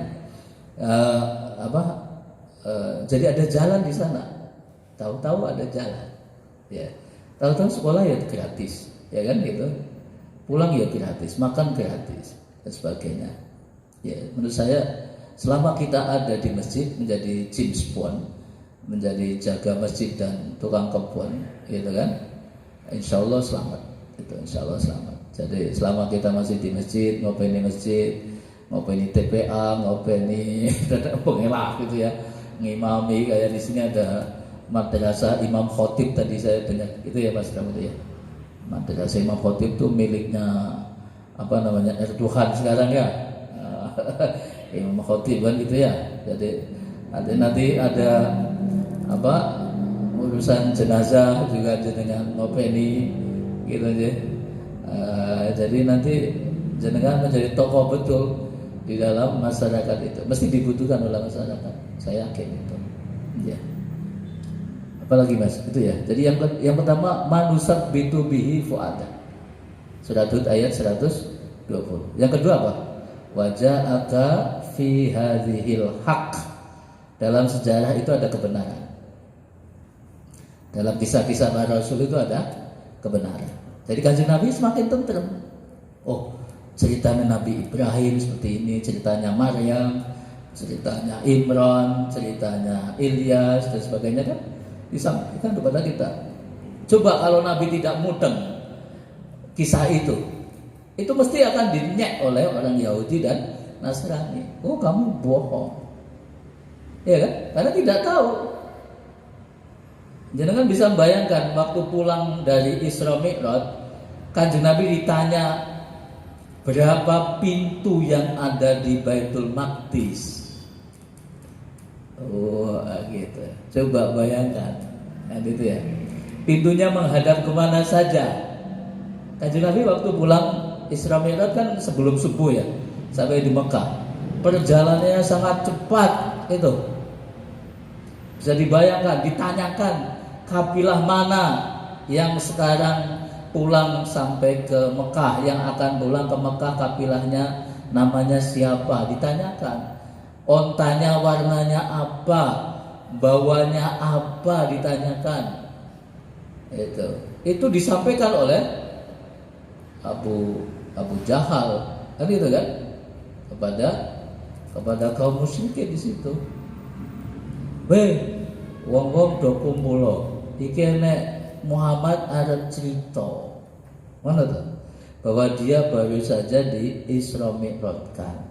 jadi ada jalan di sana. Tahu-tahu ada jalan. Ya. Tahu-tahu sekolah ya gratis, ya kan gitu. Pulang ya gratis, makan gratis dan sebagainya. Ya, menurut saya selama kita ada di masjid menjadi James Bond, menjadi jaga masjid dan tukang kebun, gitu kan? Insya Allah selamat, itu Insya Allah selamat. Jadi selama kita masih di masjid, ngopeni masjid, ngopeni TPA, ngopeni pengelak gitu ya, ngimami kayak di sini ada madrasah Imam Khotib tadi saya dengar itu ya Mas Ramad ya. Madrasah Imam Khotib itu miliknya Erdogan sekarang ya. Imam Khotib kan gitu ya. Jadi nanti ada urusan jenazah juga dengan ngopeni gitu aja. Jadi nanti jenengan menjadi tokoh betul di dalam masyarakat itu. Mesti dibutuhkan oleh masyarakat. Saya yakin itu. Ya. Apalagi Mas, itu ya. Jadi yang pertama manusab bitubihi fuada. Surah Hud ayat 120. Yang kedua apa? Waja'aka fi hadhil haq. Dalam sejarah itu ada kebenaran. Dalam kisah-kisah para rasul itu ada kebenaran. Jadi Kanjeng Nabi semakin tentrem. Oh, ceritanya Nabi Ibrahim seperti ini, ceritanya Maryam, ceritanya Imran, ceritanya Ilyas dan sebagainya kan disampaikan kepada kita. Coba kalau Nabi tidak mudeng kisah itu mesti akan dinyek oleh orang Yahudi dan Nasrani. Oh, kamu bohong. Ya kan? Karena tidak tahu. Jangan bisa bayangkan waktu pulang dari Isra Mi'raj, Kanjeng Nabi ditanya berapa pintu yang ada di Baitul Maqdis. Oh, gitu. Coba bayangkan. Nah, gitu ya. Pintunya menghadap kemana saja. Kanjeng Nabi waktu pulang Isra Mi'raj kan sebelum subuh ya, sampai di Mekah. Perjalanannya sangat cepat itu. Bisa dibayangkan, ditanyakan kabilah mana yang sekarang pulang sampai ke Mekah, yang akan pulang ke Mekah kabilahnya namanya siapa, ditanyakan. Ontanya warnanya apa, bawanya apa, ditanyakan. Itu disampaikan oleh Abu Jahal, kan itu kan, kepada kaum musyrikin di situ. Wong-wong do kumpulo, iki nek Muhammad ada cerita, mana tuh? Bahwa dia baru saja di Isra Mi'rajkan.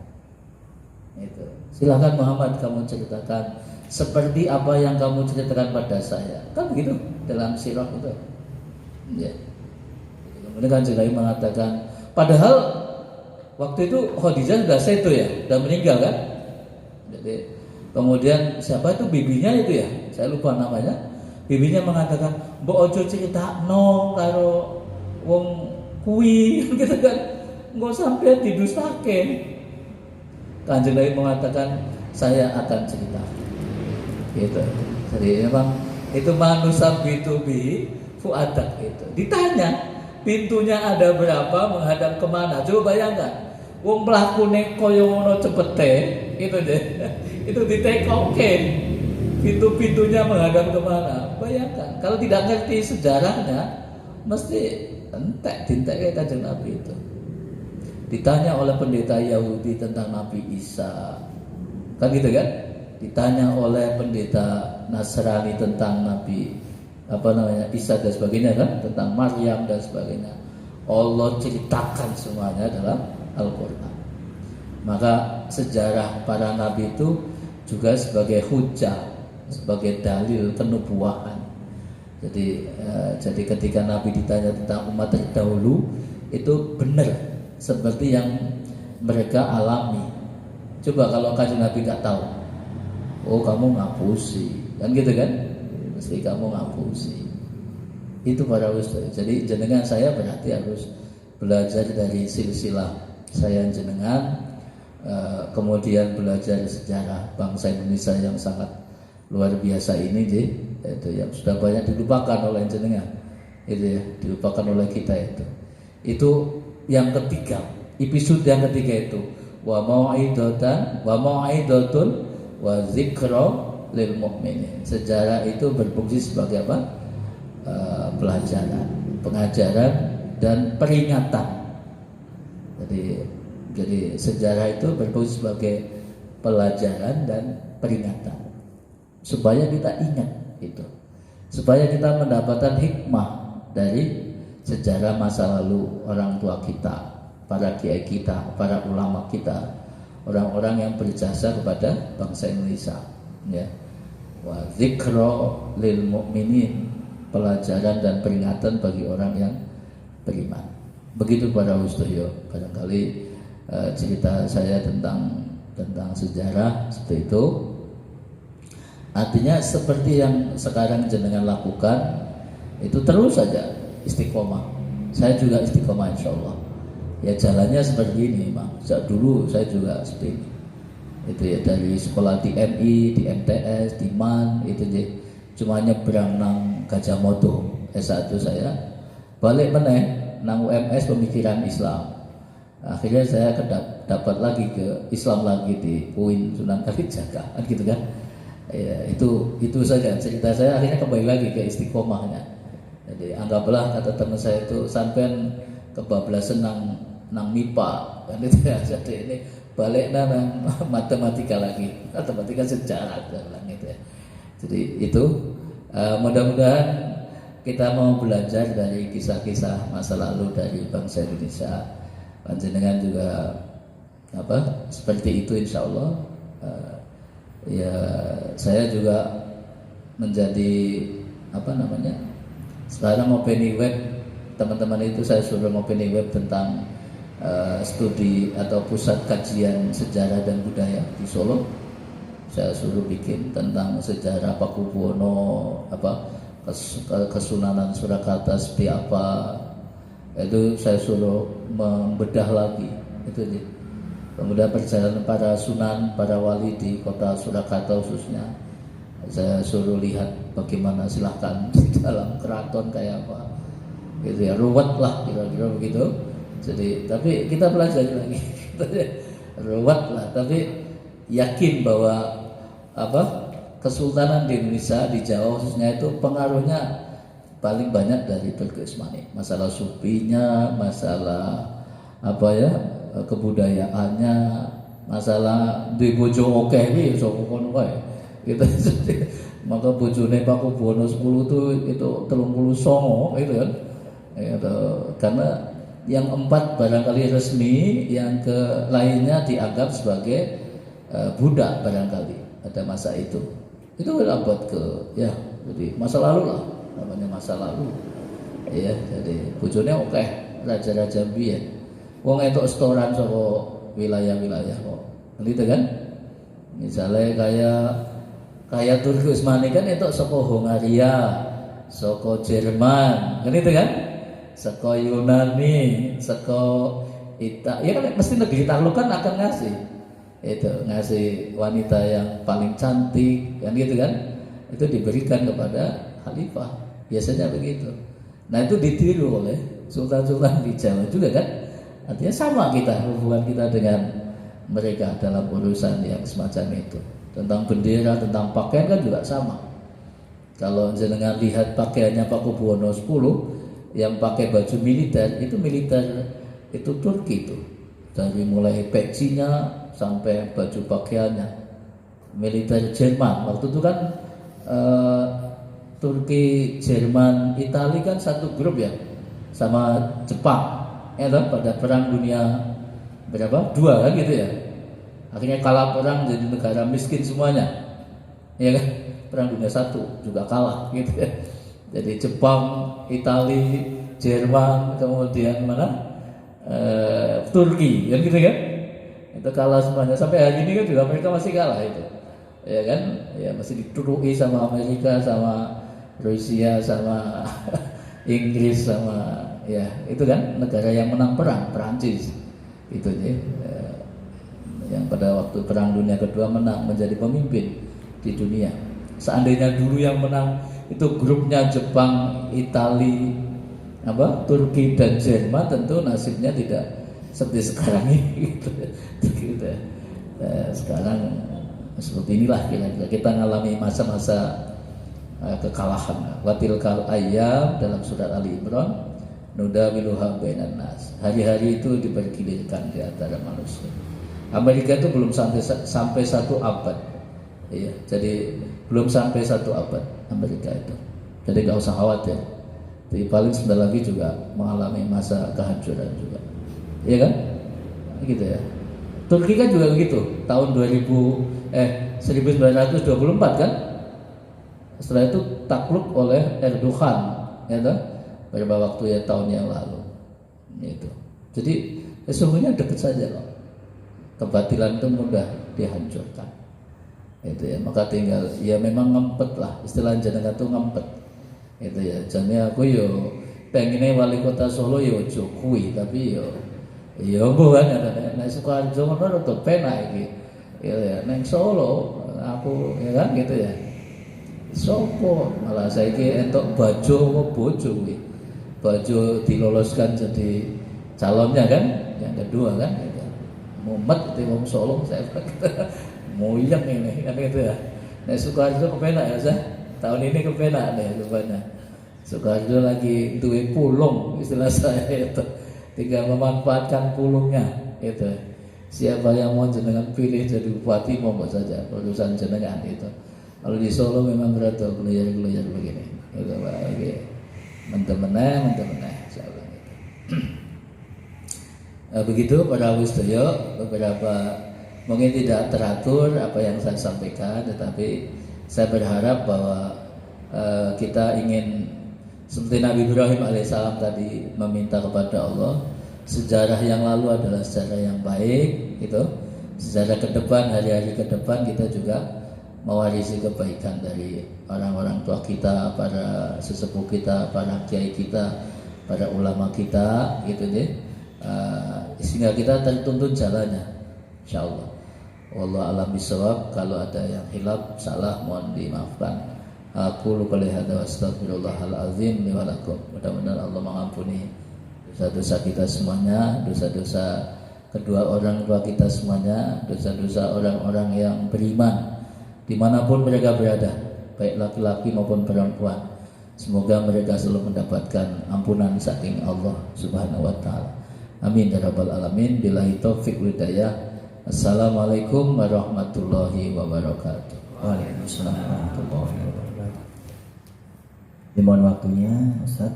Itu. Silakan Muhammad kamu ceritakan seperti apa yang kamu ceritakan pada saya. Kan begitu dalam sirah itu. Ya. Kemudian kan Nabi mengatakan, padahal waktu itu Khadijah sudah seto ya, sudah meninggal kan. Jadi kemudian siapa itu bibinya itu ya, saya lupa namanya. Bibinya mengatakan, mbok ojo critakno karo wong kuwi gitu kan. Engko sampean didustake. Kanjeng Nabi mengatakan, saya akan cerita. Gitu. Jadi memang itu manusia bitubi fuadak itu. Ditanya pintunya ada berapa, menghadap kemana? Coba bayangkan. Wong mlakune kaya ngono cepete, itu deh. Itu ditekokin. Pintu-pintunya menghadap kemana? Bayangkan. Kalau tidak ngerti sejarahnya, mesti entek kayak Kanjeng Nabi itu. Ditanya oleh pendeta Yahudi tentang Nabi Isa, kan gitu kan? Ditanya oleh pendeta Nasrani tentang Nabi Isa dan sebagainya kan, tentang Maryam dan sebagainya. Allah ceritakan semuanya dalam Al-Quran. Maka sejarah para nabi itu juga sebagai hujah, sebagai dalil kenubuatan. Jadi ketika Nabi ditanya tentang umat terdahulu, itu benar seperti yang mereka alami. Coba kalau Kanjeng Nabi nggak tahu, oh kamu ngapusi, kan gitu kan? Mesti kamu ngapusi. Itu para ustaz. Jadi jenengan saya berarti harus belajar dari silsilah saya jenengan, kemudian belajar sejarah bangsa Indonesia yang sangat luar biasa ini, itu yang sudah banyak dilupakan oleh jenengan, itu ya, dilupakan oleh kita itu. Itu yang ketiga, episode yang ketiga itu wa mau'idatun wa zikra lil mu'minin. Sejarah itu berfungsi sebagai apa? Pelajaran, pengajaran dan peringatan. Jadi sejarah itu berfungsi sebagai pelajaran dan peringatan supaya kita ingat itu, supaya kita mendapatkan hikmah dari sejarah masa lalu orang tua kita, para kiai kita, para ulama kita, orang-orang yang berjasa kepada bangsa Indonesia, ya. Wa dzikra lil mu'minin, pelajaran dan peringatan bagi orang yang beriman. Begitu para ustaz. Barangkali cerita saya tentang sejarah seperti itu. Artinya seperti yang sekarang jenengan lakukan itu terus saja istiqomah. Saya juga istiqomah insyaallah. Ya jalannya seperti ini, Bang. Sejak dulu saya juga seperti ini. Itu ya, dari sekolah di MI, di MTS, di MAN, itu ya, cuma nyebrang nang Gajah Mada. S1 saya balik meneh nang UMS pemikiran Islam. Akhirnya saya dapat lagi ke Islam lagi di UIN Sunan Kalijaga, kan gitu kan. Ya, itu saja cerita saya, akhirnya kembali lagi ke istiqomahnya. Jadi anggaplah kata teman saya itu sampean kebablasan nang MIPA, kan itu ya. Jadi ini balik nang matematika lagi, matematika sejarah dalam itu ya. Jadi itu mudah-mudahan kita mau belajar dari kisah-kisah masa lalu dari bangsa Indonesia. Panjenengan juga seperti itu insyaallah. Ya saya juga menjadi sekarang opening web, teman-teman itu saya suruh opening web tentang studi atau pusat kajian sejarah dan budaya di Solo. Saya suruh bikin tentang sejarah Pakubuwono, Kesunanan Surakarta seperti apa. Itu saya suruh membedah lagi itu. Kemudian perjalanan para sunan, para wali di kota Surakarta khususnya, saya suruh lihat bagaimana, silahkan di dalam keraton kayak apa, gitu ya, ruwet lah kira-kira begitu. Jadi tapi kita belajar lagi, ruwet lah, tapi yakin bahwa Kesultanan di Indonesia, di Jawa khususnya itu pengaruhnya paling banyak dari Turki Utsmani. Masalah sufinya, masalah kebudayaannya, masalah di bojo oke iki sapa kono wae. Gitu. Maka bojone Pakubuwono 10 itu 39 itu kan. Karena yang 4 barangkali resmi, yang ke lainnya dianggap sebagai budak barangkali pada masa itu. Itu abad jadi masa lalu lah, namanya masa lalu. Ya, jadi bojone oke, raja-raja biyen. Wong entuk setoran saka wilayah-wilayah kok. Gitu kan? Misalnya kayak Turki Utsmani kan entuk saka Hongaria, saka Jerman, kan itu kan? Saka Yunani, saka Italia. Ya kan mesti negeri takluk kan akan ngasih wanita yang paling cantik, kan gitu kan? Itu diberikan kepada khalifah. Biasanya begitu. Nah, itu ditiru oleh sultan-sultan di Jawa juga kan? Artinya sama hubungan kita dengan mereka dalam urusan yang semacam itu. Tentang bendera, tentang pakaian kan juga sama. Kalau jenengan lihat pakaiannya Pakubuwono 10 yang pakai baju militer itu Turki itu. Dari mulai pecinya sampai baju pakaiannya militer Jerman. Waktu itu kan Turki, Jerman, Italia kan satu grup ya sama Jepang. Pada perang dunia berapa? 2 kan gitu ya. Akhirnya kalah perang, jadi negara miskin semuanya. Ya kan? Perang dunia 1 juga kalah gitu ya. Jadi Jepang, Italia, Jerman, kemudian Turki kan gitu kan, itu kalah semuanya sampai hari ini kan juga Amerika masih kalah itu, ya kan, ya masih dituruki sama Amerika, sama Rusia, sama Inggris, sama ya itu kan negara yang menang perang, Perancis itu ya, yang pada waktu Perang Dunia Kedua menang menjadi pemimpin di dunia. Seandainya dulu yang menang itu grupnya Jepang, Itali, Turki dan Jerman, tentu nasibnya tidak seperti sekarang ini. Gitu. Sekarang seperti inilah kira-kira kita mengalami masa-masa kekalahan. Watilkal ayyam dalam surat Ali Imran, nudawiluha bainan nas. Hari-hari itu dipergilirkan di antara manusia. Amerika itu belum sampai 1 abad. Iya, jadi belum sampai 1 abad Amerika itu. Jadi nggak usah khawatir. Jadi paling sebentar lagi juga mengalami masa kehancuran juga, iya kan? Gitu ya. Turki kan juga begitu. Tahun 1924 kan? Setelah itu takluk oleh Erdogan, ya kan? Beberapa waktu ya tahun yang lalu. Itu. Jadi sesungguhnya dekat saja kok. Kebatilan itu mudah dihancurkan. Itu ya. Maka tinggal ya memang ngempet lah. Istilah jenengan itu ngempet. Itu ya, jadi aku yo pengennya wali kota Solo yo Jokowi, tapi yo bukan ada nek Sukoharjo ngono rada penak iki. Ya neng Solo aku ya kan gitu ya. Sopo malah saiki entuk Bajo apa bojo kuwi. Bajo diloloskan jadi calonnya kan, yang kedua kan gitu. Mumet di wong Solo saya moyang ini kan gitu ya. Nek Sukoharjo kepenak ya saya. Tahun ini kepenak deh rupanya. Soekarno lagi duwe pulung, istilah saya itu, tinggal memanfaatkan pulungnya itu. Siapa yang mau jenengan pilih jadi bupati monggo saja, urusan jenengan itu. Kalau di Solo memang berat gelayar begini. Itu baik. Mentemenah, insyaallah gitu. Begitu para wisdoyo, beberapa mungkin tidak teratur apa yang saya sampaikan, tetapi saya berharap bahwa kita ingin seperti Nabi Ibrahim alaihissalam tadi meminta kepada Allah, sejarah yang lalu adalah sejarah yang baik, gitu. Sejarah ke depan, hari-hari ke depan kita juga mewarisi kebaikan dari orang-orang tua kita, para sesepuh kita, para kiai kita, para ulama kita, gitu deh. Sehingga kita tertuntun jalannya, insyaallah. Wallahu a'lam bishawab. Kalau ada yang hilaf, salah mohon dimaafkan. Aku lupa lihat wa astaghfirullahal azim li wa lakum. Mudah-mudahan Allah mengampuni dosa-dosa kita semuanya, dosa-dosa kedua orang tua kita semuanya, dosa-dosa orang-orang yang beriman dimanapun mereka berada, baik laki-laki maupun perempuan. Semoga mereka selalu mendapatkan ampunan saking Allah Subhanahu wa taala. Amin ya rabbal alamin. Billahi taufik wal hidayah. Assalamualaikum warahmatullahi wabarakatuh. Waalaikumsalam warahmatullahi wabarakatuh. Dimohon waktunya Ustaz,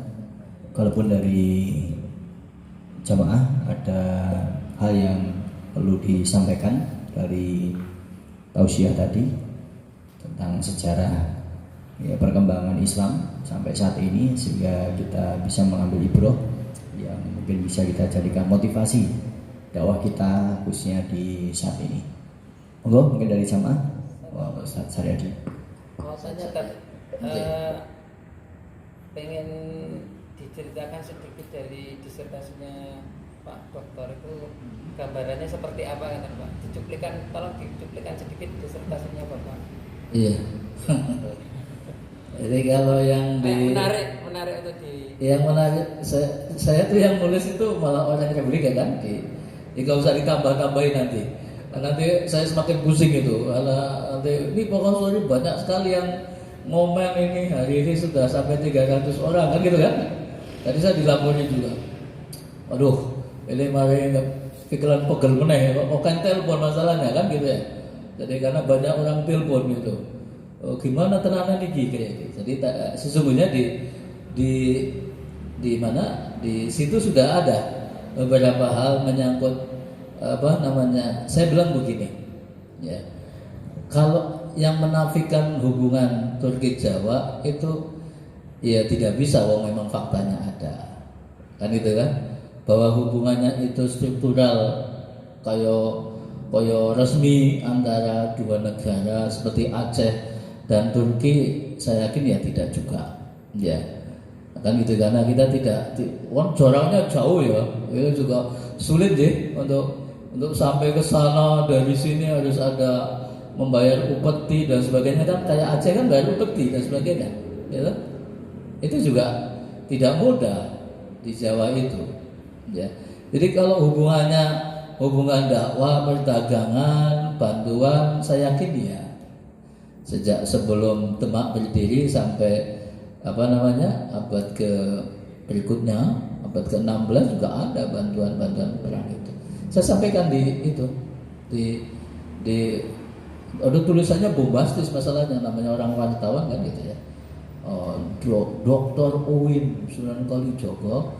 kalaupun dari jamaah ada hal yang perlu disampaikan dari tausiah tadi tentang sejarah ya, perkembangan Islam sampai saat ini, sehingga kita bisa mengambil ibrah yang mungkin bisa kita jadikan motivasi dakwah kita khususnya di saat ini. Monggo mungkin dari jamaah. Wah, Ustaz Saryadi. Mau tanya pengen diceritakan sedikit dari disertasinya Pak Doktor itu, gambarannya seperti apa kan Pak? Tolong dicuplikan sedikit disertasinya Bapak. Iya. Jadi kalau yang menarik untuk yang menarik, saya tuh yang nulis itu malah orang Republik kan, nggak usah ditambah-tambahin nanti. Nanti saya semakin pusing itu. Nanti ini pokoknya banyak sekali yang ngomen ini, hari ini sudah sampai 300 orang kan gitu kan. Tadi saya dilapori juga. Waduh, ini mari pikiran pegel meneh kok kan telepon masalahnya kan gitu ya. Jadi karena banyak orang telepon gitu. Gimana tenanan iki kayak gitu. Jadi sesungguhnya di mana di situ sudah ada beberapa hal menyangkut saya bilang begini ya, kalau yang menafikan hubungan Turki Jawa itu ya tidak bisa, wong memang faktanya ada kan itu kan. bahwa hubungannya itu struktural koyo resmi antara dua negara seperti Aceh dan Turki, saya yakin ya tidak juga, ya kan gitu, karena kita tidak, jaraknya jauh ya, itu juga sulit deh untuk sampai ke sana. Dari sini harus ada membayar upeti dan sebagainya, kan kayak Aceh kan bayar upeti dan sebagainya, ya kan? Itu juga tidak mudah di Jawa itu, ya. Jadi kalau hubungan dakwah, perdagangan, bantuan, saya yakin ya sejak sebelum Demak berdiri sampai abad ke berikutnya, abad ke-16 juga ada bantuan perang itu. Saya sampaikan ada tulisannya bombastis masalahnya, namanya orang wartawan kan gitu ya. Dr. Uwin Sunan Kalijaga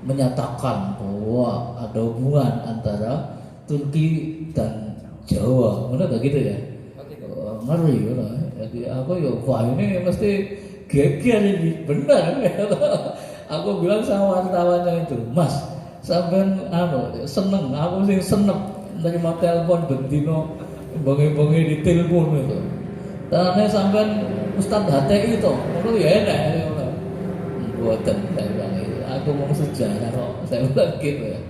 menyatakan bahwa ada hubungan antara Turki dan Jawa, benar gak gitu ya? Ngeri ya. Jadi aku ya, wah ini mesti geger ini, benar. Aku bilang sama wartawannya itu, Mas, sampean seneng, aku sih seneng nerima telepon bendino bengi-bengi di telepon itu. Karena sampean Ustadz HTI itu, itu ya enak. Buatan saya bilang itu, aku mau sejarah kok, saya bilang gitu ya.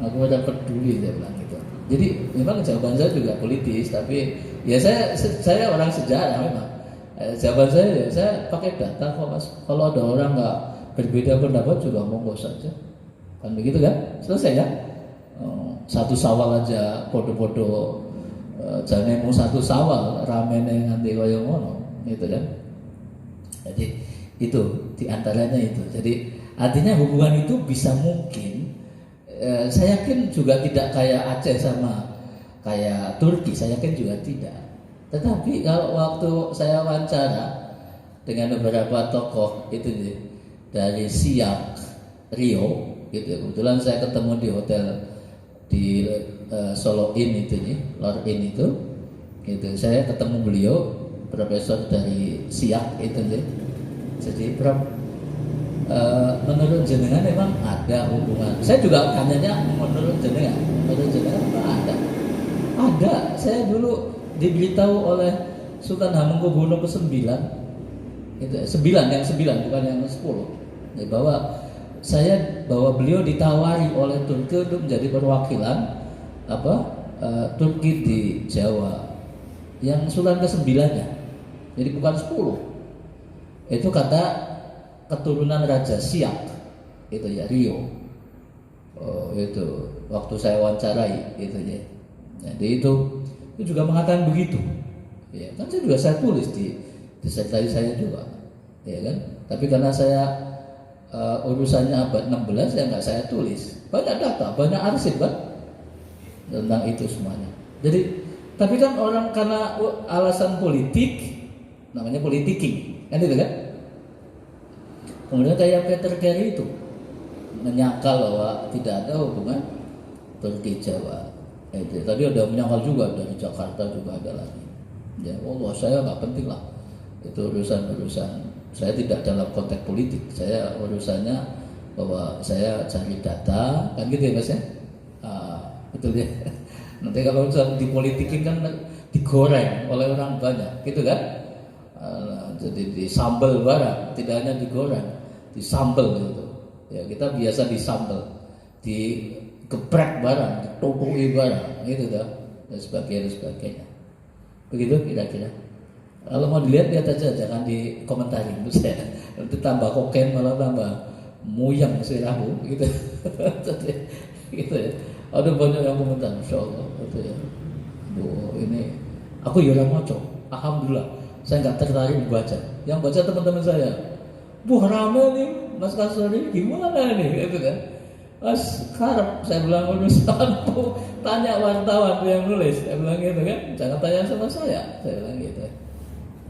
Aku udah peduli, saya bilang gitu. Jadi memang jawaban saya juga politis, tapi ya saya orang sejarah memang. Jawaban saya pakai data kok, Mas. Kalau ada orang nggak berbeda pendapat juga monggo saja, kan begitu kan? Selesai ya. Satu Sawal aja podo-podo, jangan mau satu Sawal ramene nganti kaya ngono, gitu kan? Jadi itu diantaranya itu. Jadi artinya hubungan itu bisa mungkin. Saya yakin juga tidak kayak Aceh sama kayak Turki, saya yakin juga tidak. Tetapi kalau waktu saya wawancara dengan beberapa tokoh itu dari Siak Rio, gitu. Kebetulan saya ketemu di hotel di Solo Inn itu, Lord Inn itu, gitu. Saya ketemu beliau, profesor dari Siak itu, jadi menurut jenengan memang ada hubungan. Saya juga tanyanya menurut jenengan apa ada. Saya dulu diberitahu oleh Sultan Hamengkubuwono ke-9, itu 9 bukan yang 10, ya, bahwa beliau ditawari oleh Turki untuk menjadi perwakilan Turki di Jawa, yang Sultan ke-9-nya, jadi bukan 10. Itu kata keturunan Raja Siak itu ya, Rio. Itu waktu saya wawancarai itu ya. Jadi itu juga mengatakan begitu. Ya kan, saya tulis di disertasi saya juga, ya kan. Tapi karena saya urusannya abad 16 ya nggak saya tulis. Banyak data, banyak arsip kan tentang itu semuanya. Jadi tapi kan orang karena alasan politik, namanya politiking, kan itu kan. Kemudian kayak Peter Carey itu menyangkal bahwa tidak ada hubungan Turki Jawa. Tadi ada menyangkal juga dari Jakarta juga ada lagi. Ya Allah, saya nggak penting lah. Itu urusan saya tidak dalam konteks politik. Saya urusannya bahwa saya cari data, kan gitu ya Mas ya. Betul ya. Nanti kalau urusan dipolitikin kan digoreng oleh orang banyak, gitu kan? Jadi disambel barang, tidak hanya digoreng, disambel gitu. Ya kita biasa disambel, digeprek barang, ditopoi barang, gitu dah, dan sebagainya. Begitu kira-kira. Kalau mau lihat aja, jangan dikomentarin. Nanti tambah koken malah tambah muyang sirahu, gitu. Gitu ya. Ada banyak yang komentar, insyaallah, gitu ya. Ini aku ya orang moco, alhamdulillah. Saya nggak tertarik membaca. Yang baca teman-teman saya. Rame nih, Mas Kasuri, gimana nih? Itu kan. Mas Karep, saya bilang urusanku, tanya wartawan yang nulis. Saya bilang gitu kan, jangan tanya sama saya bilang gitu.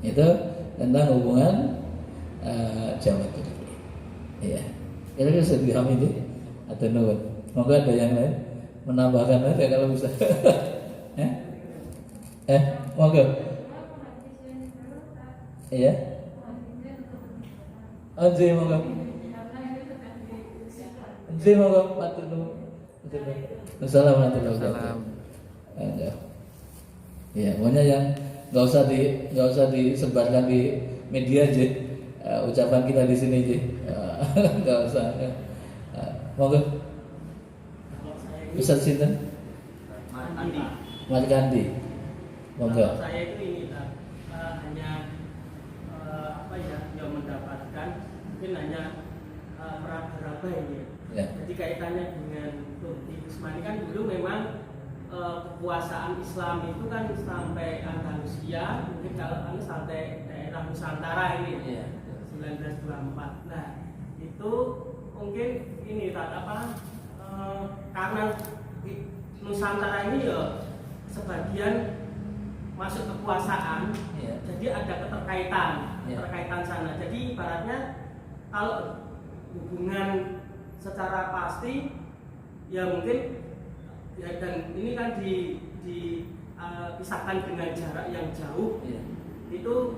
Itu tentang hubungan Jawa Turki. Iya. Kira-kira bisa dipahami itu? Atau nuwun? Moga ada yang lain menambahkan aja kalau bisa. Moga. Iya. Anjir moga. Terima kasih Pak Tunu. Assalamualaikum warahmatullahi Salam. wabarakatuh. Ya, pokoknya yang nggak usah disebarkan di media aja. Ucapan kita di sini aja. Nggak usah. Monggo. Ustaz Sinten? Mas Kandi. Monggo. Kalau saya itu ini hanya yang mendapatkan mungkin hanya meraba-raba ini. Ya. Jadi kaitannya dengan Turki Utsmani kan dulu memang kekuasaan Islam itu kan sampai Andalusia, mungkin kalau sampai daerah Nusantara ini Iya. 1924. Nah itu mungkin ini karena Nusantara ini ya sebagian masuk kekuasaan, Iya. jadi ada keterkaitan sana. Jadi ibaratnya kalau hubungan secara pasti ya mungkin ya, dan ini kan dipisahkan dengan jarak yang jauh. Iya. Itu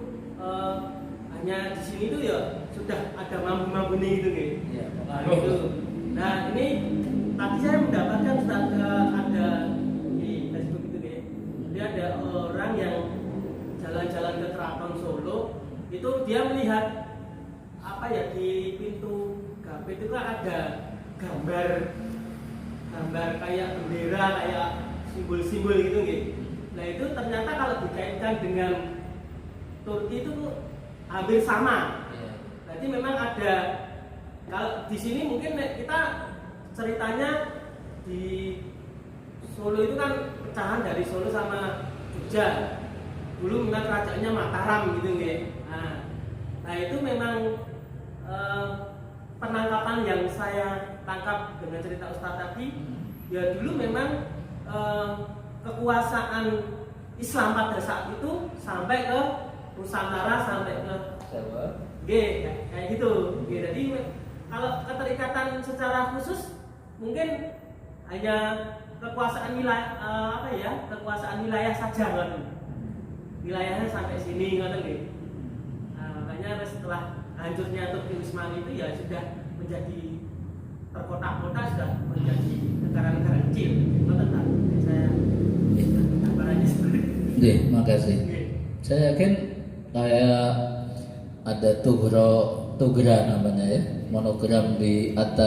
hanya di sini tuh ya sudah ada mambu-mambu nih gitu nih. Iya. Gitu. Nah ini tadi saya mendapatkan ada di Facebook itu nih. Jadi ada orang yang jalan-jalan ke Keraton Solo, itu dia melihat di pintu gape itu kan ada gambar kayak bendera, kayak simbol-simbol gitu gitu. Nah itu ternyata kalau dikaitkan dengan Turki itu hampir sama. Iya. Berarti memang ada, kalau di sini mungkin kita ceritanya di Solo itu kan pecahan dari Solo sama Jogja. Dulu memang kerajaannya Mataram gitu nggih. Nah itu memang penangkapan yang saya tangkap dengan cerita Ustadz tadi, ya dulu memang kekuasaan Islam pada saat itu sampai ke Nusantara, sampai ke Jawa. kayak gitu. Jadi kalau keterikatan secara khusus mungkin hanya kekuasaan wilayah, kekuasaan wilayah saja kan. Wilayahnya sampai sini kan gitu. Makanya setelah hancurnya Turki Utsmani itu ya sudah menjadi terkotak-kotak, sudah menjadi negara-negara kecil. Betul. Saya gambarannya seperti itu. Nggih, makasih. Saya yakin kayak ada tugra namanya ya, monogram di atas